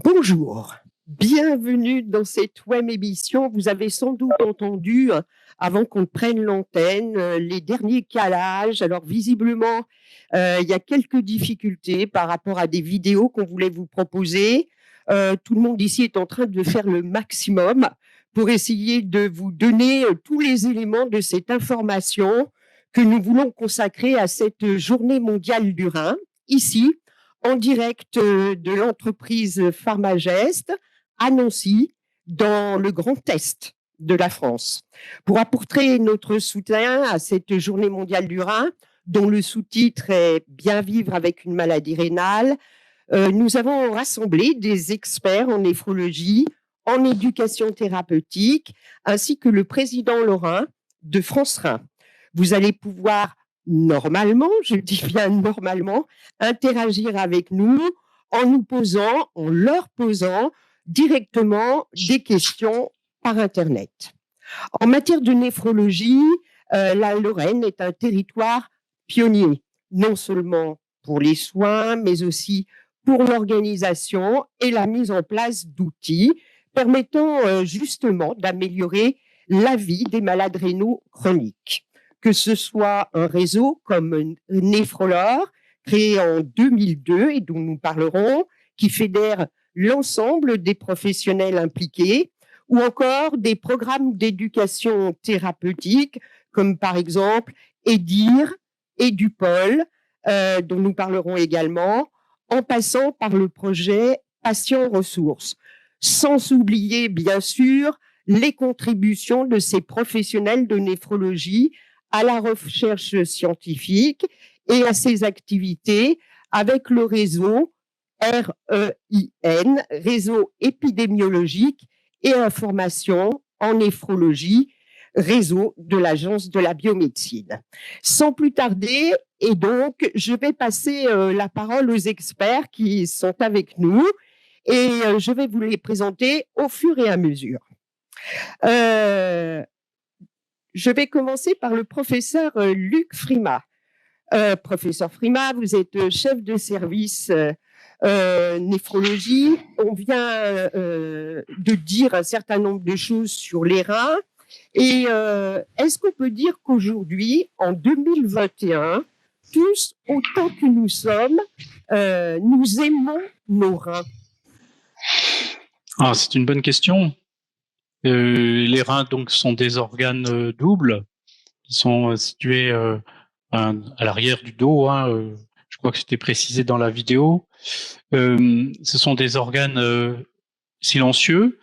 Bonjour, bienvenue dans cette web émission. Vous avez sans doute entendu, avant qu'on prenne l'antenne, les derniers calages. Alors visiblement, il y a quelques difficultés par rapport à des vidéos qu'on voulait vous proposer. Tout le monde ici est en train de faire le maximum pour essayer de vous donner tous les éléments de cette information que nous voulons consacrer à cette journée mondiale du Rhin, ici, en direct de l'entreprise Pharmagest à Nancy, dans le Grand Est de la France. Pour apporter notre soutien à cette journée mondiale du Rhin, dont le sous-titre est « Bien vivre avec une maladie rénale », nous avons rassemblé des experts en néphrologie, en éducation thérapeutique, ainsi que le président Lorrain de France Rhin. Vous allez pouvoir normalement, je dis bien normalement, interagir avec nous en leur posant directement des questions par Internet. En matière de néphrologie, la Lorraine est un territoire pionnier, non seulement pour les soins, mais aussi pour l'organisation et la mise en place d'outils permettant justement d'améliorer la vie des malades rénaux chroniques. Que ce soit un réseau comme Néphrolore, créé en 2002 et dont nous parlerons, qui fédère l'ensemble des professionnels impliqués, ou encore des programmes d'éducation thérapeutique, comme par exemple EDIR, EduPol, dont nous parlerons également, en passant par le projet Patients Ressources. Sans oublier, bien sûr, les contributions de ces professionnels de néphrologie à la recherche scientifique et à ses activités avec le réseau REIN, Réseau épidémiologique et information en néphrologie, réseau de l'Agence de la biomédecine. Sans plus tarder, et donc, je vais passer la parole aux experts qui sont avec nous et je vais vous les présenter au fur et à mesure. Je vais commencer par le professeur Luc Frimat. Professeur Frimat, vous êtes chef de service néphrologie. On vient de dire un certain nombre de choses sur les reins. Et est-ce qu'on peut dire qu'aujourd'hui, en 2021, tous, autant que nous sommes, nous aimons nos reins? Ah, c'est une bonne question. Les reins donc sont des organes doubles qui sont situés à l'arrière du dos. Je crois que c'était précisé dans la vidéo. Ce sont des organes silencieux,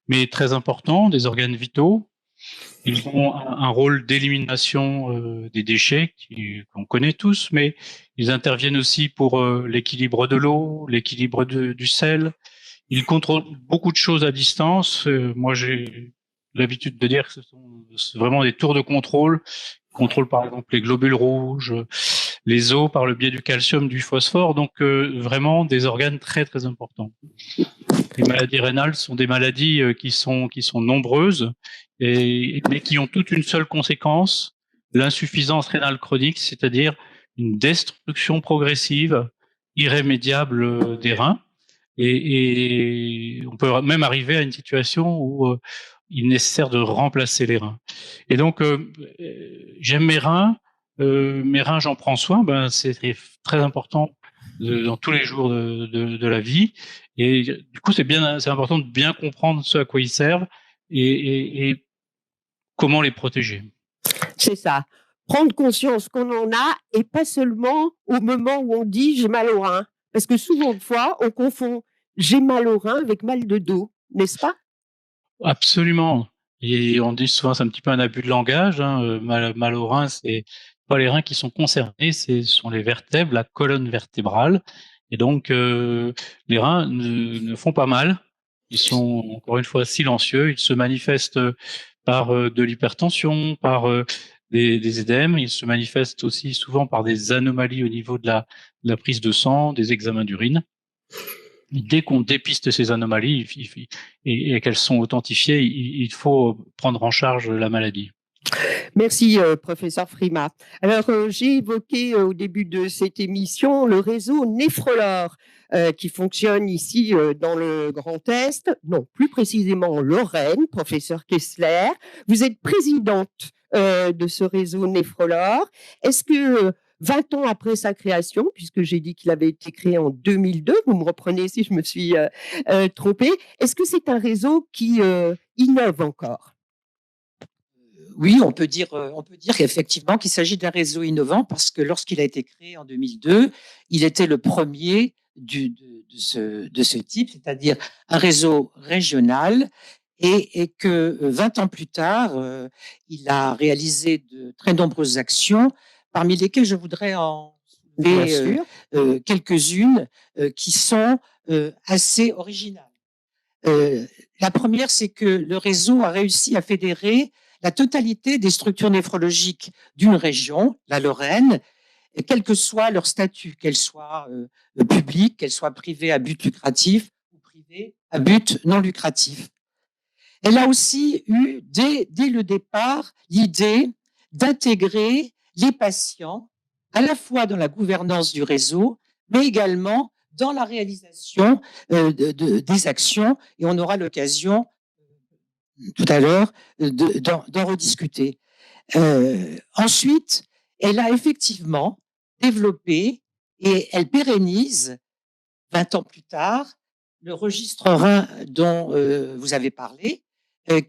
mais très importants, des organes vitaux. Ils ont un rôle d'élimination des déchets qu'on connaît tous, mais ils interviennent aussi pour l'équilibre de l'eau, l'équilibre du sel. Ils contrôlent beaucoup de choses à distance. Moi, j'ai l'habitude de dire que c'est vraiment des tours de contrôle. Ils contrôlent par exemple les globules rouges, les os par le biais du calcium, du phosphore. Donc vraiment des organes très très importants. Les maladies rénales sont des maladies qui sont nombreuses, mais qui ont toutes une seule conséquence, l'insuffisance rénale chronique, c'est-à-dire une destruction progressive, irrémédiable des reins. Et on peut même arriver à une situation où il est nécessaire de remplacer les reins. Et donc, j'aime mes reins, j'en prends soin, c'est très important dans tous les jours de la vie. Et du coup, c'est important de bien comprendre ce à quoi ils servent et comment les protéger. C'est ça. Prendre conscience qu'on en a et pas seulement au moment où on dit j'ai mal au rein. Parce que souvent de fois, on confond j'ai mal au rein avec mal de dos, n'est-ce pas? Absolument. Et on dit souvent c'est un petit peu un abus de langage. Mal au rein, c'est pas les reins qui sont concernés, ce sont les vertèbres, la colonne vertébrale. Et donc les reins ne font pas mal. Ils sont encore une fois silencieux. Ils se manifestent par de l'hypertension, par des édèmes. Ils se manifestent aussi souvent par des anomalies au niveau de la prise de sang, des examens d'urine. Dès qu'on dépiste ces anomalies et qu'elles sont authentifiées, il faut prendre en charge la maladie. Merci, professeur Frima. Alors, j'ai évoqué au début de cette émission le réseau Néphrolore qui fonctionne ici dans le Grand Est, non, plus précisément en Lorraine, professeur Kessler. Vous êtes présidente de ce réseau Néphrolore. Est-ce que 20 ans après sa création, puisque j'ai dit qu'il avait été créé en 2002, vous me reprenez si je me suis trompée, est-ce que c'est un réseau qui innove encore? Oui, on peut dire effectivement qu'il s'agit d'un réseau innovant parce que lorsqu'il a été créé en 2002, il était le premier de ce type, c'est-à-dire un réseau régional et que 20 ans plus tard, il a réalisé de très nombreuses actions, parmi lesquelles je voudrais en citer quelques-unes qui sont assez originales. La première, c'est que le réseau a réussi à fédérer la totalité des structures néphrologiques d'une région, la Lorraine, quel que soit leur statut, qu'elles soient publiques, qu'elles soient privées à but lucratif ou privées à but non lucratif. Elle a aussi eu, dès le départ, l'idée d'intégrer les patients à la fois dans la gouvernance du réseau, mais également dans la réalisation des actions, et on aura l'occasion tout à l'heure d'en rediscuter. Ensuite, elle a effectivement développé et elle pérennise, 20 ans plus tard, le registre rein dont vous avez parlé,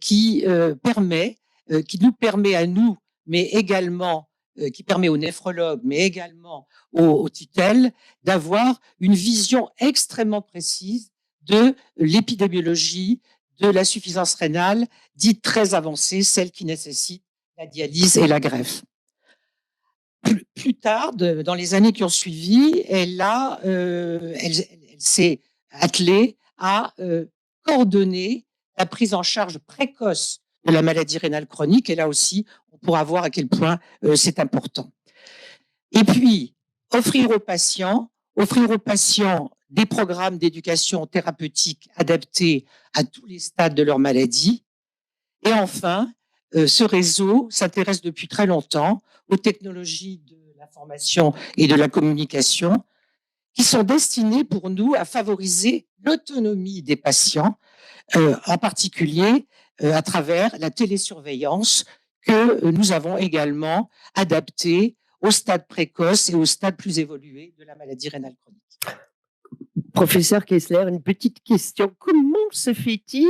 qui nous permet à nous, mais également qui permet aux néphrologues, mais également aux tutelles, d'avoir une vision extrêmement précise de l'épidémiologie de l'insuffisance rénale, dite très avancée, celle qui nécessite la dialyse et la greffe. Plus tard, dans les années qui ont suivi, elle s'est attelée à coordonner la prise en charge précoce de la maladie rénale chronique. Et là aussi, on pourra voir à quel point c'est important. Et puis, offrir aux patients des programmes d'éducation thérapeutique adaptés à tous les stades de leur maladie. Et enfin, ce réseau s'intéresse depuis très longtemps aux technologies de l'information et de la communication qui sont destinées pour nous à favoriser l'autonomie des patients, en particulier à travers la télésurveillance que nous avons également adaptée au stade précoce et au stade plus évolué de la maladie rénale chronique. Professeur Kessler, une petite question. Comment se fait-il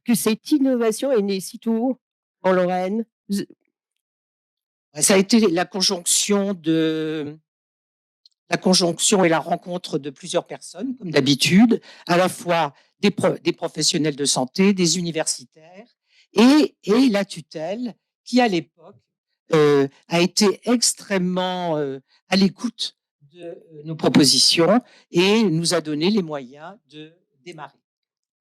que cette innovation est née si tôt en Lorraine? Ça a été la conjonction et la rencontre de plusieurs personnes, comme d'habitude, à la fois des professionnels de santé, des universitaires et la tutelle qui, à l'époque, a été extrêmement à l'écoute de nos propositions et nous a donné les moyens de démarrer.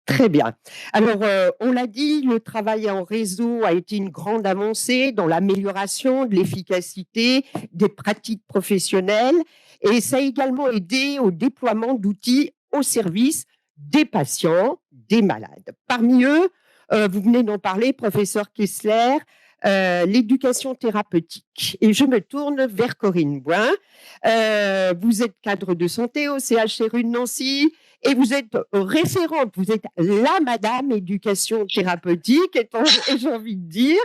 Très bien. Alors, on l'a dit, le travail en réseau a été une grande avancée dans l'amélioration de l'efficacité des pratiques professionnelles et ça a également aidé au déploiement d'outils au service des patients, des malades. Parmi eux, vous venez d'en parler, professeur Kessler, l'éducation thérapeutique. Et je me tourne vers Corinne Bouin. Vous êtes cadre de santé au CHRU de Nancy et vous êtes référente, vous êtes la madame éducation thérapeutique, et j'ai envie de dire.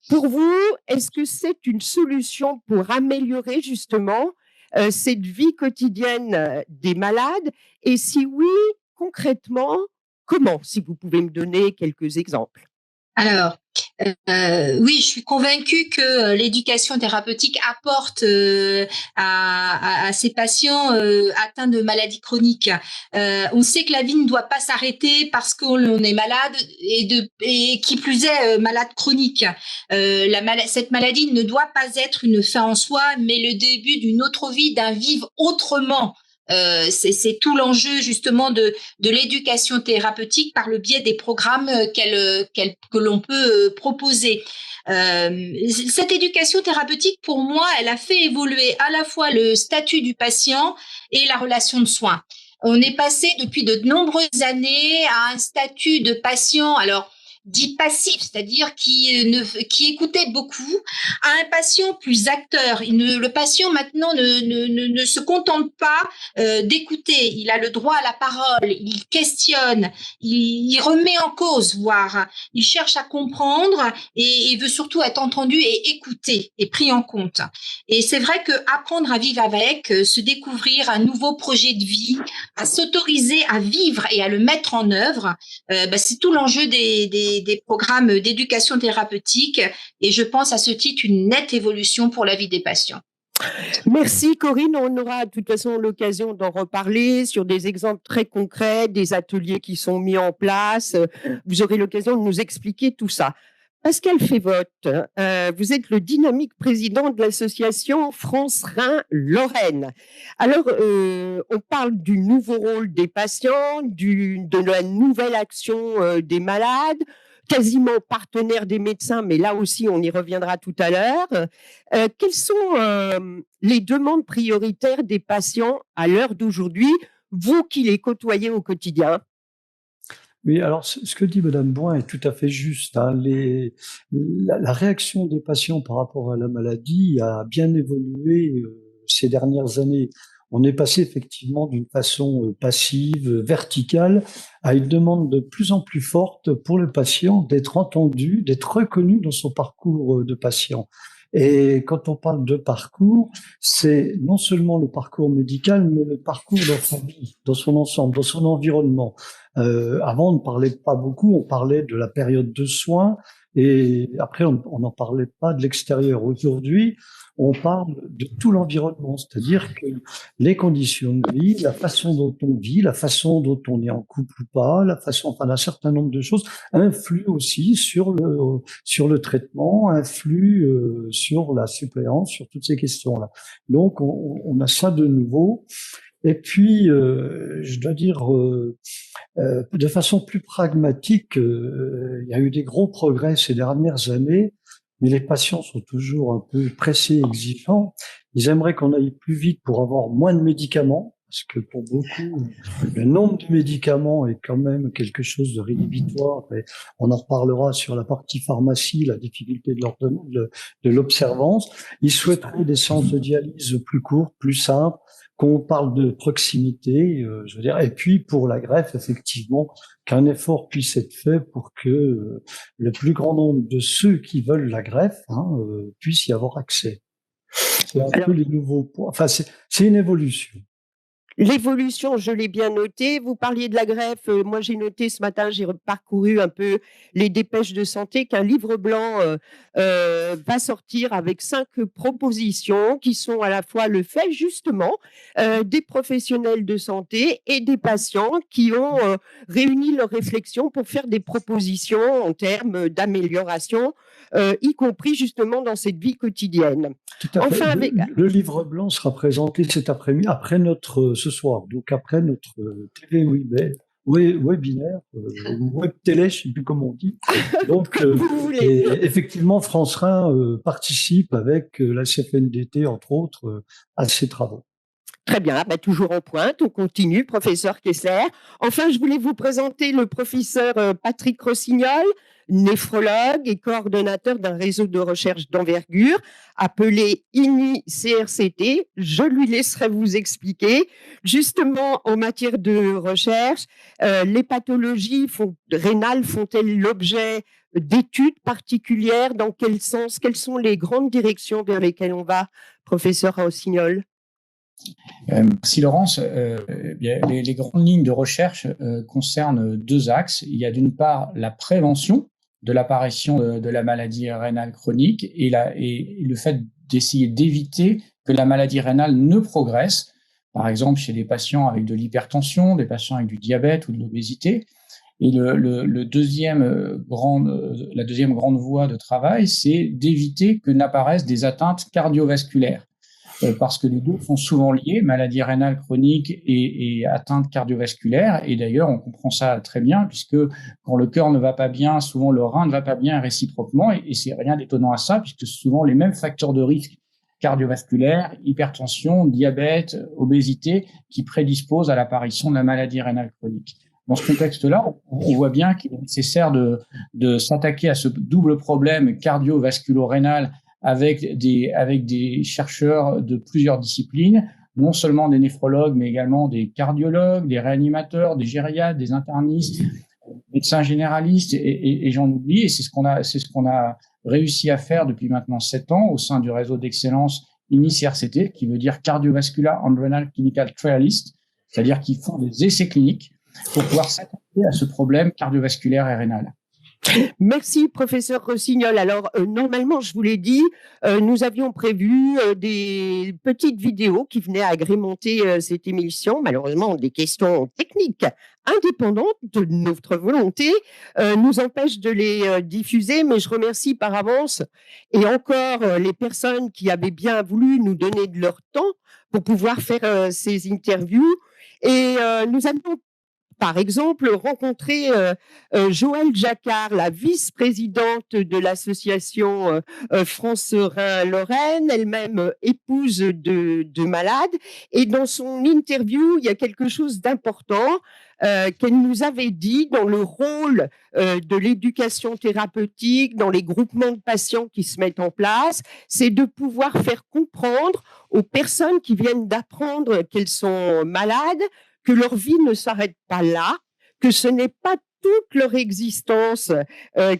Pour vous, est-ce que c'est une solution pour améliorer justement cette vie quotidienne des malades? Et si oui, concrètement, comment? Si vous pouvez me donner quelques exemples. Alors, oui, je suis convaincue que l'éducation thérapeutique apporte à ces patients atteints de maladies chroniques. On sait que la vie ne doit pas s'arrêter parce qu'on est malade et qui plus est malade chronique. Cette maladie ne doit pas être une fin en soi, mais le début d'une autre vie, d'un vivre autrement. C'est tout l'enjeu justement de l'éducation thérapeutique par le biais des programmes que l'on peut proposer. Cette éducation thérapeutique, pour moi, elle a fait évoluer à la fois le statut du patient et la relation de soins. On est passé depuis de nombreuses années à un statut de patient. Alors, dit passif, c'est-à-dire qui écoutait beaucoup, à un patient plus acteur. Le patient maintenant ne se contente pas d'écouter. Il a le droit à la parole, il questionne, il remet en cause, voire il cherche à comprendre et veut surtout être entendu et écouté et pris en compte. Et c'est vrai que apprendre à vivre avec, se découvrir un nouveau projet de vie, à s'autoriser à vivre et à le mettre en œuvre, c'est tout l'enjeu des programmes d'éducation thérapeutique. Et je pense à ce titre une nette évolution pour la vie des patients. Merci Corinne, on aura de toute façon l'occasion d'en reparler sur des exemples très concrets, des ateliers qui sont mis en place. Vous aurez l'occasion de nous expliquer tout ça. Pascal Févotte, vous êtes le dynamique président de l'association France Rhin-Lorraine. Alors, on parle du nouveau rôle des patients, de la nouvelle action des malades, quasiment partenaire des médecins, mais là aussi, on y reviendra tout à l'heure. Quelles sont les demandes prioritaires des patients à l'heure d'aujourd'hui, vous qui les côtoyez au quotidien? Oui, alors ce que dit Madame Boin est tout à fait juste. Hein. La réaction des patients par rapport à la maladie a bien évolué ces dernières années. On est passé effectivement d'une façon passive, verticale, à une demande de plus en plus forte pour le patient d'être entendu, d'être reconnu dans son parcours de patient. Et quand on parle de parcours, c'est non seulement le parcours médical, mais le parcours dans sa vie, dans son ensemble, dans son environnement. Avant, on ne parlait pas beaucoup, on parlait de la période de soins, et après, on n'en parlait pas de l'extérieur. Aujourd'hui, on parle de tout l'environnement, c'est-à-dire que les conditions de vie, la façon dont on vit, la façon dont on est en couple ou pas, un certain nombre de choses influent aussi sur le traitement, influent sur la suppléance, sur toutes ces questions-là. Donc, on a ça de nouveau. Et puis, je dois dire, de façon plus pragmatique, il y a eu des gros progrès ces dernières années, mais les patients sont toujours un peu pressés, exigeants. Ils aimeraient qu'on aille plus vite pour avoir moins de médicaments, parce que pour beaucoup, le nombre de médicaments est quand même quelque chose de rédhibitoire. Et on en reparlera sur la partie pharmacie, la difficulté de l'observance. Ils souhaiteraient des séances de dialyse plus courtes, plus simples, qu'on parle de proximité, je veux dire, et puis pour la greffe, effectivement, qu'un effort puisse être fait pour que le plus grand nombre de ceux qui veulent la greffe puissent y avoir accès. C'est un peu les nouveaux points. Enfin, c'est une évolution. L'évolution, je l'ai bien noté. Vous parliez de la greffe. Moi, j'ai noté ce matin, j'ai parcouru un peu les dépêches de santé, qu'un livre blanc va sortir avec 5 propositions qui sont à la fois le fait, justement, des professionnels de santé et des patients qui ont réuni leurs réflexions pour faire des propositions en termes d'amélioration, y compris justement dans cette vie quotidienne. Tout à fait. Le livre blanc sera présenté cet après-midi, ce soir, donc après notre TV webinaire, web télé, je ne sais plus comment on dit. Donc, effectivement, France Rhin participe avec la CFNDT, entre autres, à ces travaux. Très bien, toujours en pointe, on continue, professeur Kessler. Enfin, je voulais vous présenter le professeur Patrick Rossignol, néphrologue et coordonnateur d'un réseau de recherche d'envergure appelé INI-CRCT. Je lui laisserai vous expliquer. Justement, en matière de recherche, les pathologies rénales font-elles l'objet d'études particulières? Dans quel sens? Quelles sont les grandes directions vers lesquelles on va, professeur Rossignol? Merci Laurence. Les grandes lignes de recherche concernent 2 axes. Il y a d'une part la prévention de l'apparition de la maladie rénale chronique et le fait d'essayer d'éviter que la maladie rénale ne progresse, par exemple chez des patients avec de l'hypertension, des patients avec du diabète ou de l'obésité. Et la deuxième grande voie de travail, c'est d'éviter que n'apparaissent des atteintes cardiovasculaires. Parce que les deux sont souvent liés, maladie rénale chronique et atteinte cardiovasculaire. Et d'ailleurs, on comprend ça très bien, puisque quand le cœur ne va pas bien, souvent le rein ne va pas bien réciproquement. Et c'est rien d'étonnant à ça, puisque c'est souvent les mêmes facteurs de risque cardiovasculaire, hypertension, diabète, obésité, qui prédisposent à l'apparition de la maladie rénale chronique. dans ce contexte-là, on voit bien qu'il est nécessaire de s'attaquer à ce double problème cardio-vasculo-rénal avec des chercheurs de plusieurs disciplines, non seulement des néphrologues, mais également des cardiologues, des réanimateurs, des gériatres, des internistes, médecins généralistes, et j'en oublie. Et c'est ce qu'on a réussi à faire depuis maintenant 7 ans au sein du réseau d'excellence INIS-RCT, qui veut dire Cardiovascular and Renal Clinical Trialists, c'est-à-dire qu'ils font des essais cliniques pour pouvoir s'attaquer à ce problème cardiovasculaire et rénal. Merci, professeur Rossignol. Alors, normalement, je vous l'ai dit, nous avions prévu des petites vidéos qui venaient agrémenter cette émission. Malheureusement, des questions techniques indépendantes de notre volonté nous empêchent de les diffuser, mais je remercie par avance et encore les personnes qui avaient bien voulu nous donner de leur temps pour pouvoir faire ces interviews. Et nous avions par exemple, rencontrer Joëlle Jacquard, la vice-présidente de l'association France Rhin-Lorraine, elle-même épouse de malades. Et dans son interview, il y a quelque chose d'important qu'elle nous avait dit dans le rôle de l'éducation thérapeutique, dans les groupements de patients qui se mettent en place, c'est de pouvoir faire comprendre aux personnes qui viennent d'apprendre qu'elles sont malades que leur vie ne s'arrête pas là, que ce n'est pas toute leur existence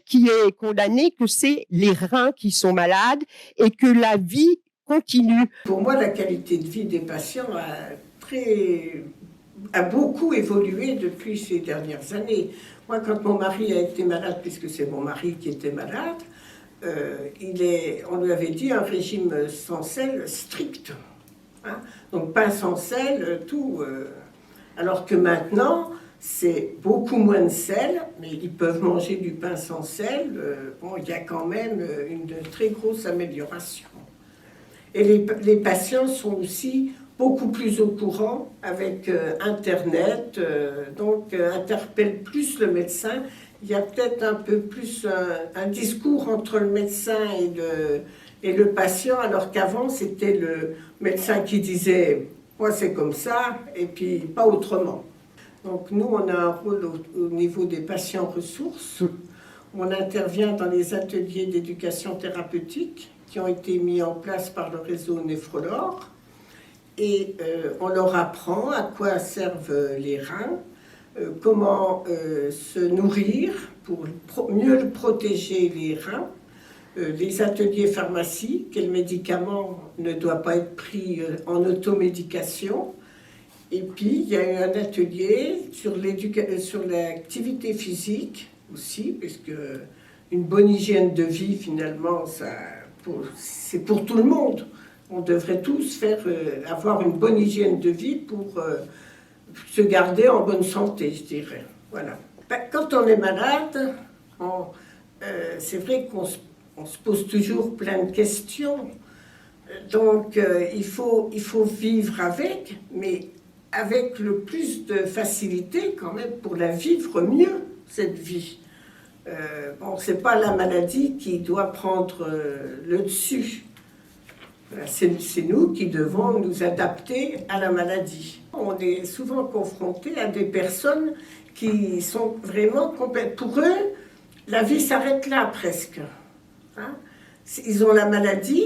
qui est condamnée, que c'est les reins qui sont malades et que la vie continue. Pour moi, la qualité de vie des patients a beaucoup évolué depuis ces dernières années. Moi, quand mon mari a été malade, puisque c'est mon mari qui était malade, on lui avait dit un régime sans sel strict. Hein, donc pain sans sel, tout... Alors que maintenant, c'est beaucoup moins de sel, mais ils peuvent manger du pain sans sel. Il y a quand même une très grosse amélioration. Et les patients sont aussi beaucoup plus au courant avec Internet, donc interpellent plus le médecin. Il y a peut-être un peu plus un discours entre le médecin et le patient, alors qu'avant, c'était le médecin qui disait... Moi, c'est comme ça, et puis pas autrement. Donc, nous, on a un rôle au niveau des patients ressources. On intervient dans les ateliers d'éducation thérapeutique qui ont été mis en place par le réseau Néphrolore. Et on leur apprend à quoi servent les reins, comment se nourrir pour mieux protéger les reins. Les ateliers pharmacie, quel médicament ne doit pas être pris en automédication. Et puis, il y a eu un atelier sur l'activité physique aussi, puisque une bonne hygiène de vie, finalement, c'est pour tout le monde. On devrait tous avoir une bonne hygiène de vie pour se garder en bonne santé, je dirais. Voilà. Quand on est malade, c'est vrai qu'on se pose toujours plein de questions. Donc, il faut vivre avec, mais avec le plus de facilité quand même pour la vivre mieux, cette vie. C'est pas la maladie qui doit prendre le dessus. C'est nous qui devons nous adapter à la maladie. On est souvent confronté à des personnes qui sont vraiment complètes. Pour eux, la vie s'arrête là presque. Hein? Ils ont la maladie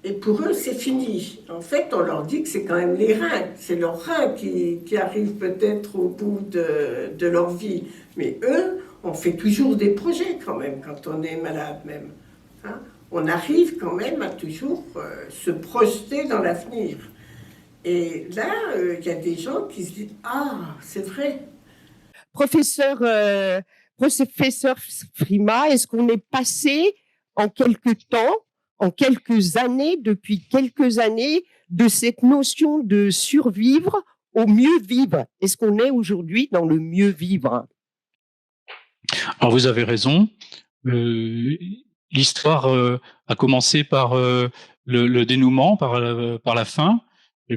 et pour eux c'est fini. En fait, on leur dit que c'est quand même les reins, c'est leurs reins qui arrivent peut-être au bout de leur vie. Mais eux, on fait toujours des projets quand même quand on est malade même. Hein? On arrive quand même à toujours se projeter dans l'avenir. Et là, il y a des gens qui se disent « Ah, c'est vrai ». Professeur Frima, est-ce qu'on est passé en quelques années, depuis quelques années, de cette notion de survivre au mieux vivre? Est-ce qu'on est aujourd'hui dans le mieux vivre? Alors vous avez raison. L'histoire a commencé par le dénouement, par la fin,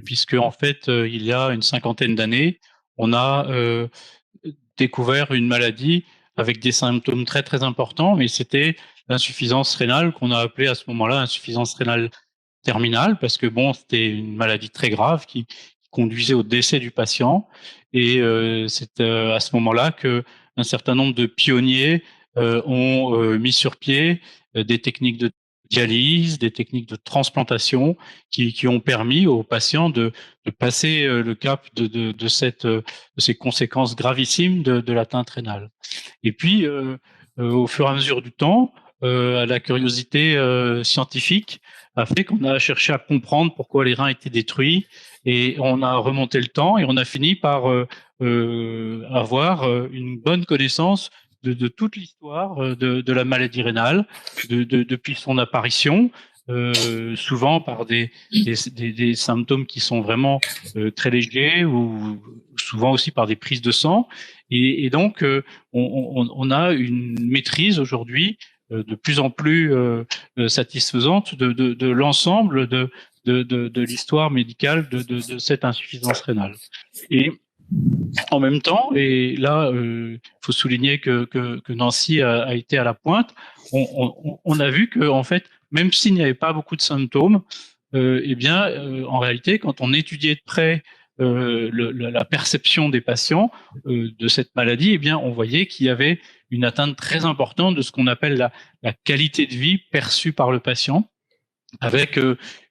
puisque en fait, il y a une 50aine d'années, on a découvert une maladie avec des symptômes très très importants, mais c'était l'insuffisance rénale qu'on a appelée à ce moment-là insuffisance rénale terminale, parce que bon, c'était une maladie très grave qui conduisait au décès du patient. Et c'est à ce moment-là que un certain nombre de pionniers ont mis sur pied des techniques de dialyse, des techniques de transplantation qui ont permis aux patients de passer le cap de ces conséquences gravissimes de l'atteinte rénale. Et puis, au fur et à mesure du temps, la curiosité scientifique a fait qu'on a cherché à comprendre pourquoi les reins étaient détruits, et on a remonté le temps et on a fini par avoir une bonne connaissance de toute l'histoire de la maladie rénale, depuis son apparition, souvent par des symptômes qui sont vraiment très légers, ou souvent aussi par des prises de sang. Et donc, on a une maîtrise aujourd'hui de plus en plus satisfaisante de l'ensemble de l'histoire médicale de cette insuffisance rénale. Et en même temps, et là, faut souligner que Nancy a été à la pointe, on a vu que, en fait, même s'il n'y avait pas beaucoup de symptômes, en réalité, quand on étudiait de près la perception des patients de cette maladie, eh bien, on voyait qu'il y avait une atteinte très importante de ce qu'on appelle la qualité de vie perçue par le patient, avec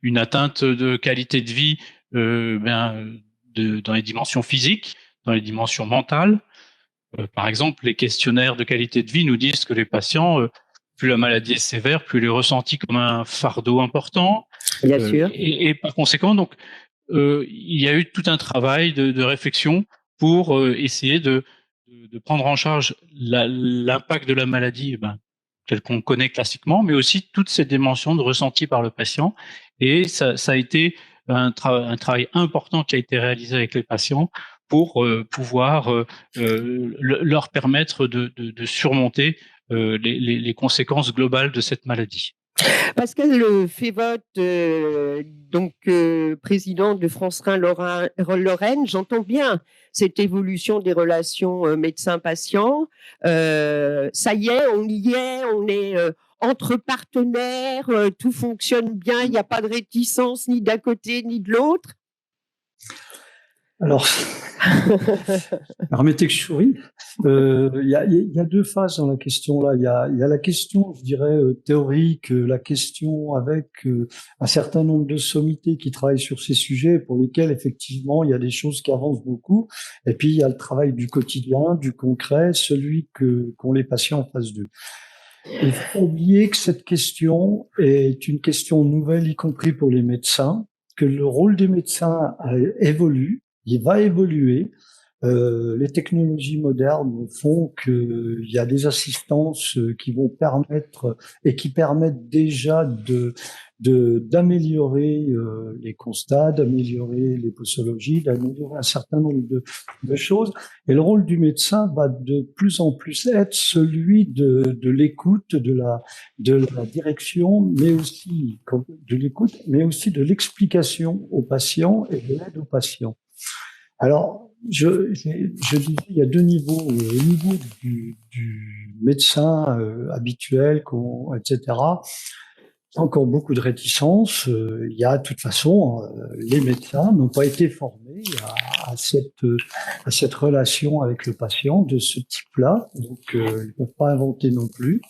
une atteinte de qualité de vie dans les dimensions physiques, dans les dimensions mentales. Par exemple, les questionnaires de qualité de vie nous disent que les patients, plus la maladie est sévère, plus elle est ressentie comme un fardeau important. Bien sûr. Et par conséquent, donc, il y a eu tout un travail de réflexion pour essayer de prendre en charge l'impact de la maladie, tel qu'on connaît classiquement, mais aussi toutes ces dimensions de ressenti par le patient. Et ça a été un travail important qui a été réalisé avec les patients pour pouvoir leur permettre de surmonter les conséquences globales de cette maladie. Pascal Févotte, président de France Rhin Lorraine, j'entends bien cette évolution des relations médecin-patient. Ça y est, on est entre partenaires, tout fonctionne bien, il n'y a pas de réticence ni d'un côté ni de l'autre. Alors, permettez que je souris. Il y a deux phases dans la question là. Il y a la question, je dirais, théorique, la question avec un certain nombre de sommités qui travaillent sur ces sujets, pour lesquels effectivement il y a des choses qui avancent beaucoup. Et puis il y a le travail du quotidien, du concret, celui qu'ont les patients en face d'eux. Il faut pas oublier que cette question est une question nouvelle, y compris pour les médecins, que le rôle des médecins évolue. Il va évoluer. Les technologies modernes font qu'il y a des assistances qui vont permettre et qui permettent déjà d'améliorer les constats, d'améliorer les posologies, d'améliorer un certain nombre de choses. Et le rôle du médecin va de plus en plus être celui de l'écoute, de la direction, mais aussi de l'écoute, mais aussi de l'explication aux patients et de l'aide aux patients. Alors, je disais, il y a deux niveaux. Au niveau du médecin habituel, etc., il y a encore beaucoup de réticences. Il y a, de toute façon, les médecins n'ont pas été formés à cette relation avec le patient de ce type-là. Donc, ils ne peuvent pas inventer non plus.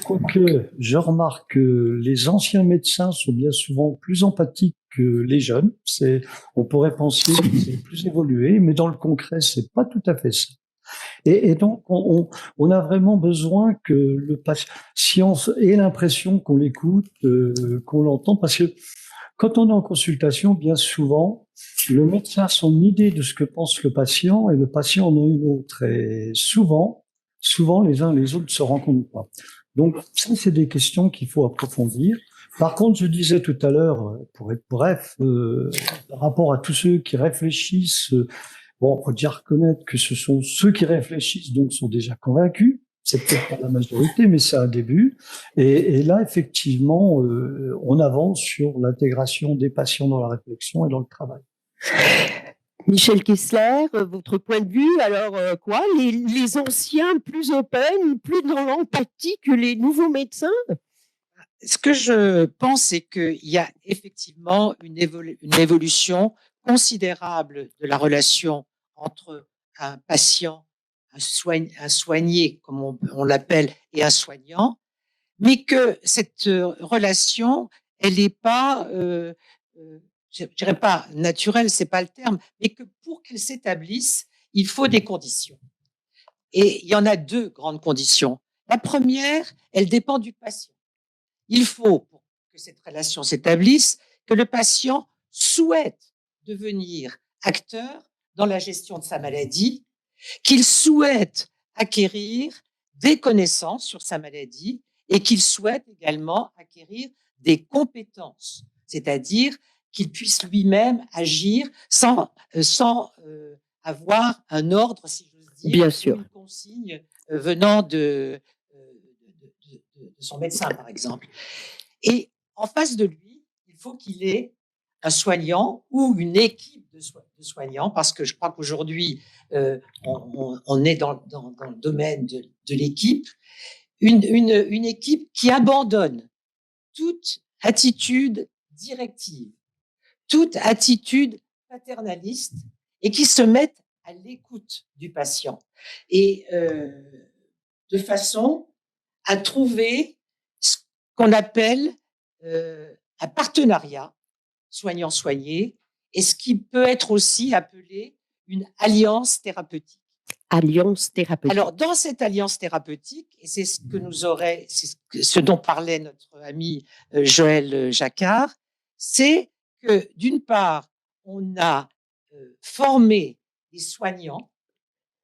Quoique, je remarque que les anciens médecins sont bien souvent plus empathiques que les jeunes. On pourrait penser que c'est plus évolué, mais dans le concret, c'est pas tout à fait ça. Et donc, on a vraiment besoin que le patient ait l'impression qu'on l'écoute, qu'on l'entend, parce que quand on est en consultation, bien souvent, le médecin a son idée de ce que pense le patient et le patient en a une autre. Et souvent, les uns et les autres ne se rencontrent pas. Donc, ça, c'est des questions qu'il faut approfondir. Par contre, je disais tout à l'heure, pour être bref, par rapport à tous ceux qui réfléchissent, bon, faut déjà reconnaître que ce sont ceux qui réfléchissent, donc sont déjà convaincus. C'est peut-être pas la majorité, mais c'est un début. Et là, effectivement, on avance sur l'intégration des patients dans la réflexion et dans le travail. Michel Kessler, votre point de vue, alors quoi, les anciens plus open, plus dans l'empathie que les nouveaux médecins? Ce que je pense, c'est qu'il y a effectivement une évolution considérable de la relation entre un patient, un soigné, comme on l'appelle, et un soignant, mais que cette relation, elle n'est pas, je dirais pas naturelle, c'est pas le terme, mais que pour qu'elle s'établisse, il faut des conditions. Et il y en a deux grandes conditions. La première, elle dépend du patient. Il faut, pour que cette relation s'établisse, que le patient souhaite devenir acteur dans la gestion de sa maladie, qu'il souhaite acquérir des connaissances sur sa maladie et qu'il souhaite également acquérir des compétences, c'est-à-dire qu'il puisse lui-même agir sans avoir un ordre, si j'ose dire, Bien sûr. une consigne venant de son médecin, par exemple. Et en face de lui, il faut qu'il ait un soignant ou une équipe de soignants, parce que je crois qu'aujourd'hui, on est dans le domaine de l'équipe, une équipe qui abandonne toute attitude directive, toute attitude paternaliste et qui se mette à l'écoute du patient et de façon à trouver ce qu'on appelle un partenariat soignant-soigné et ce qui peut être aussi appelé une alliance thérapeutique. Alliance thérapeutique. Alors, dans cette alliance thérapeutique, et c'est ce que ce dont parlait notre ami Joël Jacquard, c'est que d'une part, on a formé les soignants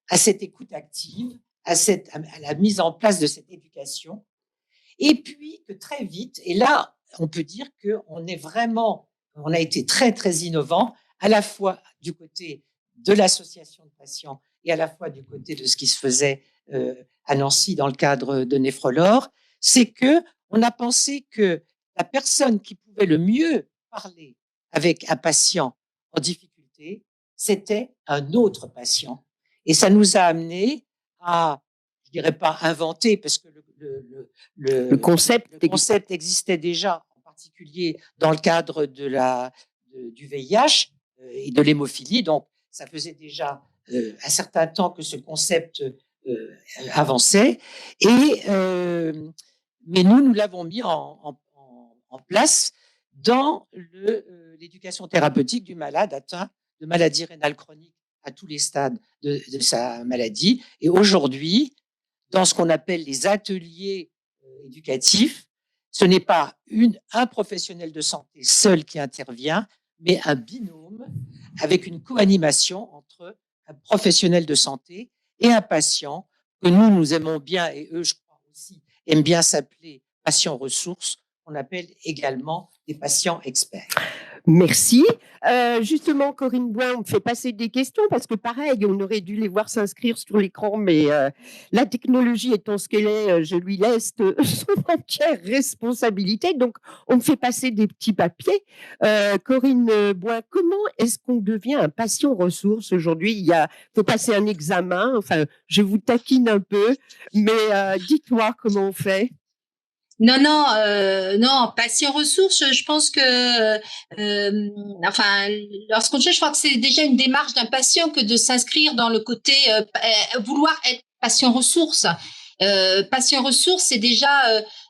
à cette écoute active, à la mise en place de cette éducation, et puis que très vite, et là, on peut dire qu'on a été très, très innovant, à la fois du côté de l'association de patients et à la fois du côté de ce qui se faisait à Nancy dans le cadre de Néphrolore, c'est que on a pensé que la personne qui pouvait le mieux parler avec un patient en difficulté, c'était un autre patient. Et ça nous a amené à, je dirais pas inventer, parce que le concept existait déjà, en particulier dans le cadre du VIH et de l'hémophilie. Donc, ça faisait déjà un certain temps que ce concept avançait. Mais nous l'avons mis en place dans l'éducation thérapeutique du malade atteint de maladie rénale chronique à tous les stades de sa maladie. Et aujourd'hui, dans ce qu'on appelle les ateliers éducatifs, ce n'est pas un professionnel de santé seul qui intervient, mais un binôme avec une co-animation entre un professionnel de santé et un patient que nous aimons bien, et eux, je crois aussi, aiment bien s'appeler patients ressources, qu'on appelle également des patients experts. Merci. Justement, Corinne Boin, on me fait passer des questions parce que pareil, on aurait dû les voir s'inscrire sur l'écran, mais la technologie étant ce qu'elle est, je lui laisse son entière responsabilité. Donc, on me fait passer des petits papiers. Corinne Boin, comment est-ce qu'on devient un patient ressource aujourd'hui? Il faut passer un examen. Enfin, je vous taquine un peu, mais dites-moi comment on fait. Non, patient ressource, je pense que, lorsqu'on cherche, je crois que c'est déjà une démarche d'un patient que de s'inscrire dans le côté vouloir être patient ressource. Patient ressource, c'est déjà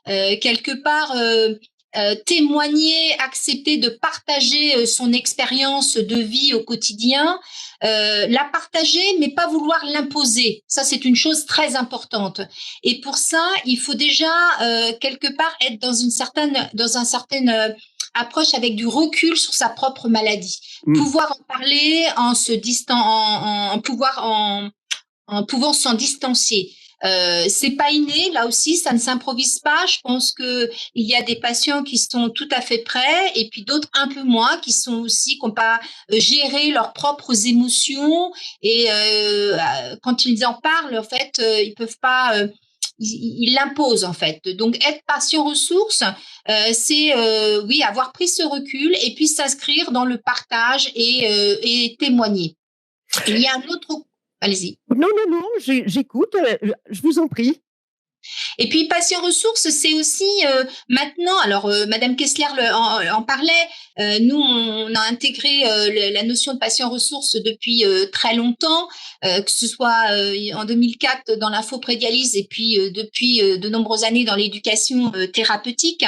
quelque part témoigner, accepter de partager son expérience de vie au quotidien, la partager, mais pas vouloir l'imposer. Ça, c'est une chose très importante. Et pour ça, il faut déjà quelque part être dans une certaine approche avec du recul sur sa propre maladie. Pouvoir en parler en pouvant s'en distancier. C'est pas inné, là aussi, ça ne s'improvise pas. Je pense que il y a des patients qui sont tout à fait prêts et puis d'autres un peu moins, qui n'ont pas géré leurs propres émotions et quand ils en parlent, en fait, ils peuvent pas. Ils l'imposent en fait. Donc être patient ressource, c'est oui, avoir pris ce recul et puis s'inscrire dans le partage et témoigner. Il y a un autre. Allez-y. Non, j'écoute, je vous en prie. Et puis, patient ressources, c'est aussi maintenant, alors Madame Kessler en parlait, nous, on a intégré la notion de patient ressources depuis très longtemps, que ce soit en 2004 dans l'infoprédialyse et puis depuis de nombreuses années dans l'éducation thérapeutique.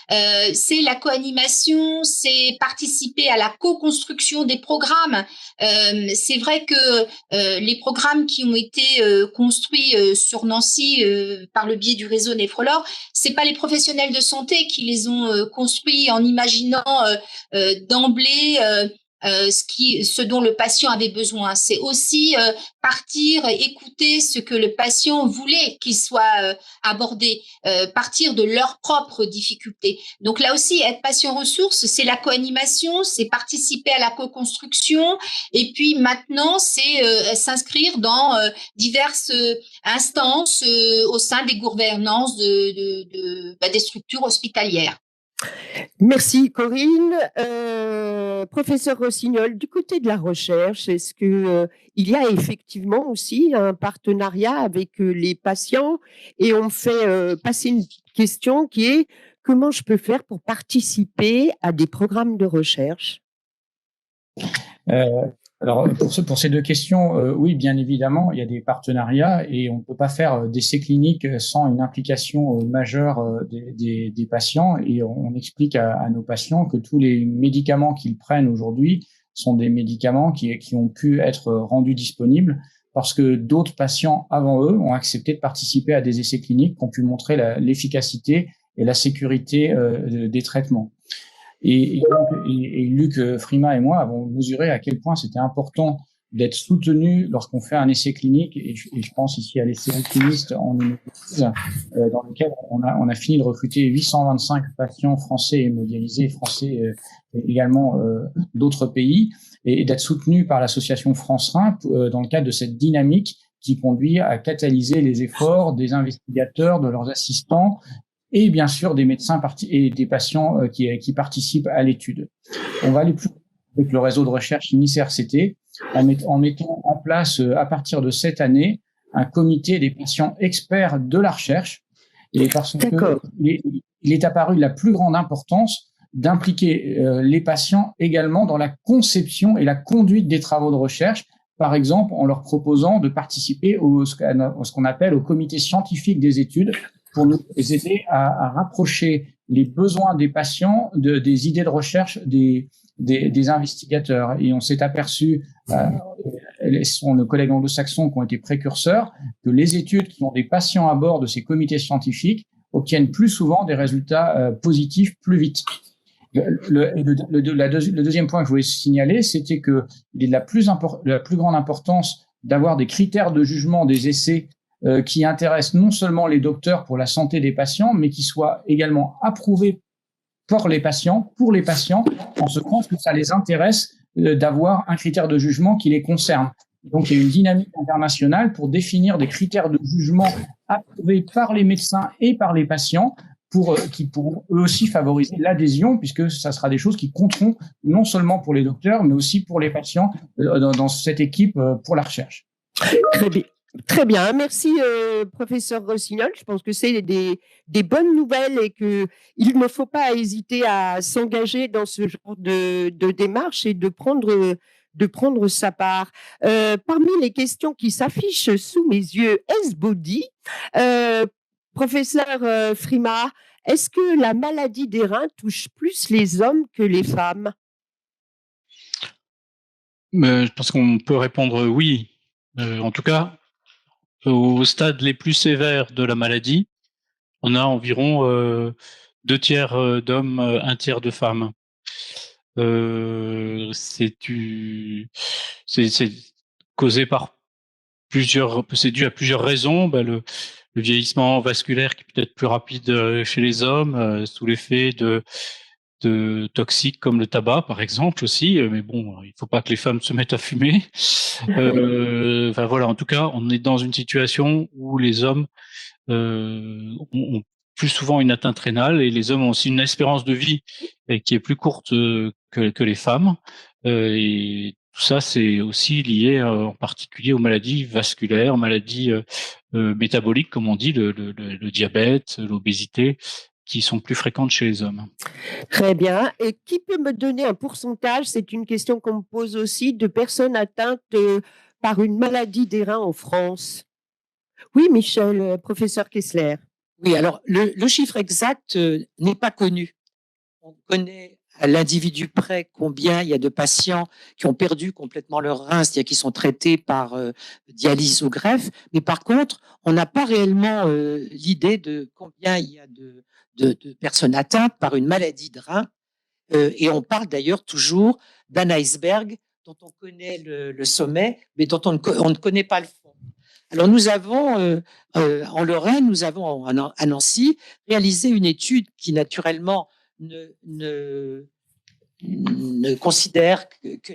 C'est la co-animation, c'est participer à la co-construction des programmes. C'est vrai que les programmes qui ont été construits sur Nancy par le biais du réseau Néphrolore, c'est pas les professionnels de santé qui les ont construits en imaginant d'emblée ce dont le patient avait besoin. C'est aussi partir, écouter ce que le patient voulait qu'il soit abordé, partir de leurs propres difficultés. Donc là aussi, être patient ressource, c'est la co-animation, c'est participer à la co-construction, et puis maintenant, c'est s'inscrire dans diverses instances au sein des gouvernances des structures hospitalières. Merci Corinne. Professeur Rossignol, du côté de la recherche, est-ce que il y a effectivement aussi un partenariat avec les patients? Et on me fait passer une question qui est: comment je peux faire pour participer à des programmes de recherche? Alors, pour ces deux questions, oui, bien évidemment, il y a des partenariats et on ne peut pas faire d'essais cliniques sans une implication majeure des patients. Et on explique à nos patients que tous les médicaments qu'ils prennent aujourd'hui sont des médicaments qui ont pu être rendus disponibles parce que d'autres patients avant eux ont accepté de participer à des essais cliniques qui ont pu montrer l'efficacité et la sécurité des traitements. Et Luc Frima et moi avons mesuré à quel point c'était important d'être soutenu lorsqu'on fait un essai clinique, et je pense ici à l'essai alchimiste en hémophyse, dans lequel on a fini de recruter 825 patients français hémodialysés, français également d'autres pays, et d'être soutenu par l'association France Rein dans le cadre de cette dynamique qui conduit à catalyser les efforts des investigateurs, de leurs assistants, et bien sûr des médecins et des patients qui participent à l'étude. On va aller plus loin avec le réseau de recherche INIS-RCT en mettant en place à partir de cette année un comité des patients experts de la recherche, et parce qu'il est apparu de la plus grande importance d'impliquer les patients également dans la conception et la conduite des travaux de recherche, par exemple en leur proposant de participer ce qu'on appelle au comité scientifique des études, pour nous aider à rapprocher les besoins des patients des idées de recherche des investigateurs. Et on s'est aperçu, ce sont nos collègues anglo-saxons qui ont été précurseurs, que les études qui ont des patients à bord de ces comités scientifiques obtiennent plus souvent des résultats positifs plus vite. Le deuxième point que je voulais signaler, c'était qu'il est de la plus grande importance d'avoir des critères de jugement des essais qui intéressent non seulement les docteurs pour la santé des patients, mais qui soient également approuvés pour les patients, en ce sens que ça les intéresse d'avoir un critère de jugement qui les concerne. Donc, il y a une dynamique internationale pour définir des critères de jugement approuvés par les médecins et par les patients qui pourront eux aussi favoriser l'adhésion, puisque ça sera des choses qui compteront non seulement pour les docteurs, mais aussi pour les patients dans cette équipe pour la recherche. Très bien. Très bien, merci professeur Rossignol. Je pense que c'est des bonnes nouvelles et qu'il ne faut pas hésiter à s'engager dans ce genre de démarche et de prendre sa part. Parmi les questions qui s'affichent sous mes yeux, S-Body, professeur Frima, est-ce que la maladie des reins touche plus les hommes que les femmes? Je pense qu'on peut répondre oui. En tout cas, au stade les plus sévères de la maladie, on a environ 2/3 d'hommes, 1/3 de femmes. C'est causé par c'est dû à plusieurs raisons. Le vieillissement vasculaire qui peut être plus rapide chez les hommes, sous l'effet de toxiques comme le tabac, par exemple, aussi. Mais bon, il ne faut pas que les femmes se mettent à fumer. Enfin voilà, en tout cas, on est dans une situation où les hommes ont plus souvent une atteinte rénale, et les hommes ont aussi une espérance de vie qui est plus courte que les femmes. Et tout ça, c'est aussi lié en particulier aux maladies vasculaires, aux maladies métaboliques, comme on dit, le diabète, l'obésité, qui sont plus fréquentes chez les hommes. Très bien. Et qui peut me donner un pourcentage, c'est une question qu'on me pose aussi, de personnes atteintes par une maladie des reins en France? Oui, Michel, professeur Kessler. Oui, alors le chiffre exact n'est pas connu. On connaît à l'individu près combien il y a de patients qui ont perdu complètement leurs reins, c'est-à-dire qui sont traités par dialyse ou greffe. Mais par contre, on n'a pas réellement l'idée de combien il y a de personnes atteintes par une maladie de rein. Et on parle d'ailleurs toujours d'un iceberg dont on connaît le sommet, mais dont on ne connaît pas le fond. Alors nous avons, en Lorraine, nous avons à Nancy réalisé une étude qui naturellement ne considère que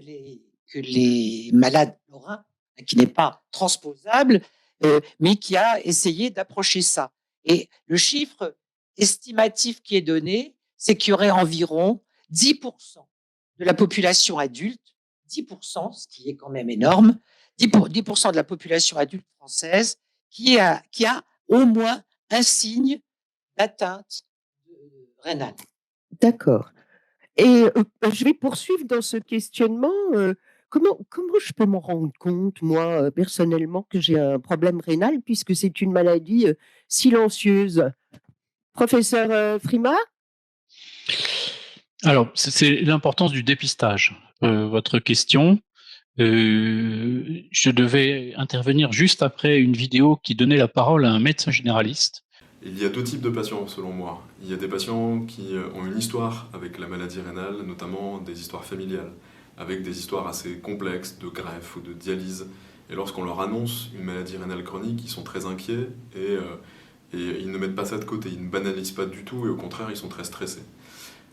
les malades lorrains, qui n'est pas transposable, mais qui a essayé d'approcher ça. Et le chiffre estimatif qui est donné, c'est qu'il y aurait environ 10% de la population adulte, 10%, ce qui est quand même énorme, 10% de la population adulte française qui a au moins un signe d'atteinte rénale. D'accord. Et je vais poursuivre dans ce questionnement. Comment je peux m'en rendre compte, moi, personnellement, que j'ai un problème rénal, puisque c'est une maladie silencieuse? Professeur Frima? Alors, c'est l'importance du dépistage. Votre question, je devais intervenir juste après une vidéo qui donnait la parole à un médecin généraliste. Il y a deux types de patients, selon moi. Il y a des patients qui ont une histoire avec la maladie rénale, notamment des histoires familiales, avec des histoires assez complexes de greffe ou de dialyse. Et lorsqu'on leur annonce une maladie rénale chronique, ils sont très inquiets et ils ne mettent pas ça de côté, ils ne banalisent pas du tout et au contraire, ils sont très stressés.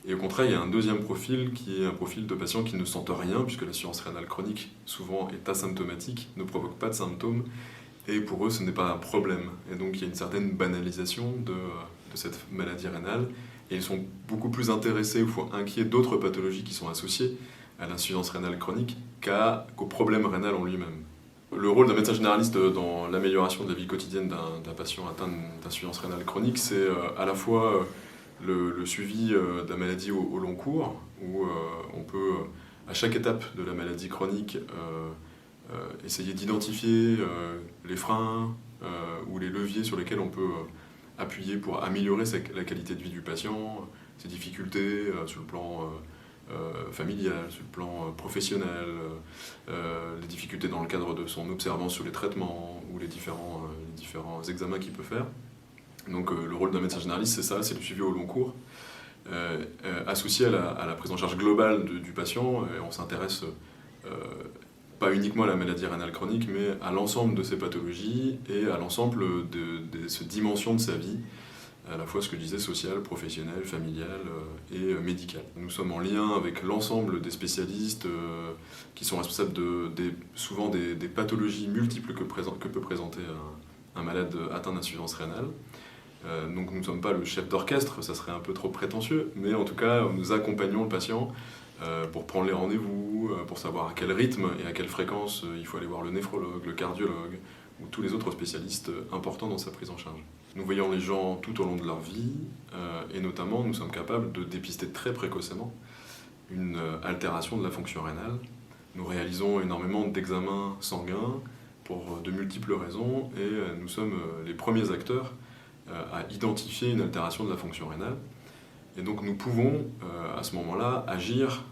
Et au contraire, il y a un deuxième profil qui est un profil de patients qui ne sentent rien, puisque l'insuffisance rénale chronique, souvent, est asymptomatique, ne provoque pas de symptômes, et pour eux, ce n'est pas un problème. Et donc, il y a une certaine banalisation de cette maladie rénale, et ils sont beaucoup plus intéressés ou inquiets d'autres pathologies qui sont associées à l'insuffisance rénale chronique qu'au problème rénal en lui-même. Le rôle d'un médecin généraliste dans l'amélioration de la vie quotidienne d'un patient atteint d'insuffisance rénale chronique, c'est à la fois le suivi de la maladie au long cours, où on peut, à chaque étape de la maladie chronique, essayer d'identifier les freins ou les leviers sur lesquels on peut appuyer pour améliorer la qualité de vie du patient, ses difficultés sur le plan familial, sur le plan professionnel, les difficultés dans le cadre de son observance sur les traitements ou les différents examens qu'il peut faire. Donc le rôle d'un médecin généraliste, c'est ça, c'est le suivi au long cours, associé à la prise en charge globale du patient. Et on s'intéresse pas uniquement à la maladie rénale chronique, mais à l'ensemble de ses pathologies et à l'ensemble de ces dimensions de sa vie, à la fois ce que je disais, sociale, professionnelle, familiale et médicale. Nous sommes en lien avec l'ensemble des spécialistes qui sont responsables souvent des pathologies multiples que peut présenter un malade atteint d'insuffisance rénale. Donc nous ne sommes pas le chef d'orchestre, ça serait un peu trop prétentieux, mais en tout cas nous accompagnons le patient pour prendre les rendez-vous, pour savoir à quel rythme et à quelle fréquence il faut aller voir le néphrologue, le cardiologue ou tous les autres spécialistes importants dans sa prise en charge. Nous voyons les gens tout au long de leur vie et notamment nous sommes capables de dépister très précocement une altération de la fonction rénale. Nous réalisons énormément d'examens sanguins pour de multiples raisons et nous sommes les premiers acteurs à identifier une altération de la fonction rénale. Et donc nous pouvons, à ce moment-là, agir,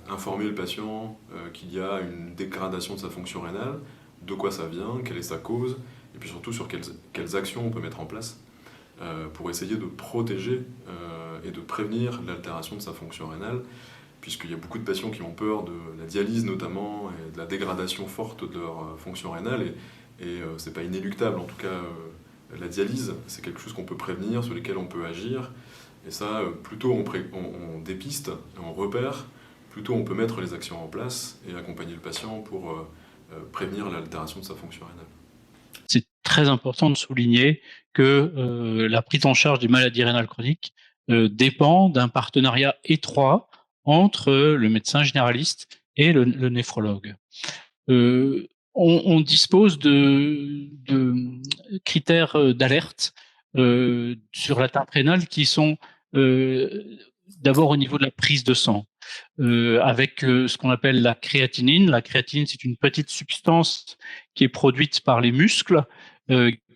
informer le patient qu'il y a une dégradation de sa fonction rénale, de quoi ça vient, quelle est sa cause, et puis surtout sur quelles actions on peut mettre en place pour essayer de protéger et de prévenir l'altération de sa fonction rénale, puisqu'il y a beaucoup de patients qui ont peur de la dialyse notamment, et de la dégradation forte de leur fonction rénale, et c'est pas inéluctable en tout cas. La dialyse, c'est quelque chose qu'on peut prévenir, sur lequel on peut agir. Et ça, plus tôt on dépiste, on repère, plus tôt on peut mettre les actions en place et accompagner le patient pour prévenir l'altération de sa fonction rénale. C'est très important de souligner que la prise en charge des maladies rénales chroniques dépend d'un partenariat étroit entre le médecin généraliste et le néphrologue. On dispose de critères d'alerte sur l'atteinte rénale qui sont d'abord au niveau de la prise de sang, avec ce qu'on appelle la créatinine. La créatinine, c'est une petite substance qui est produite par les muscles,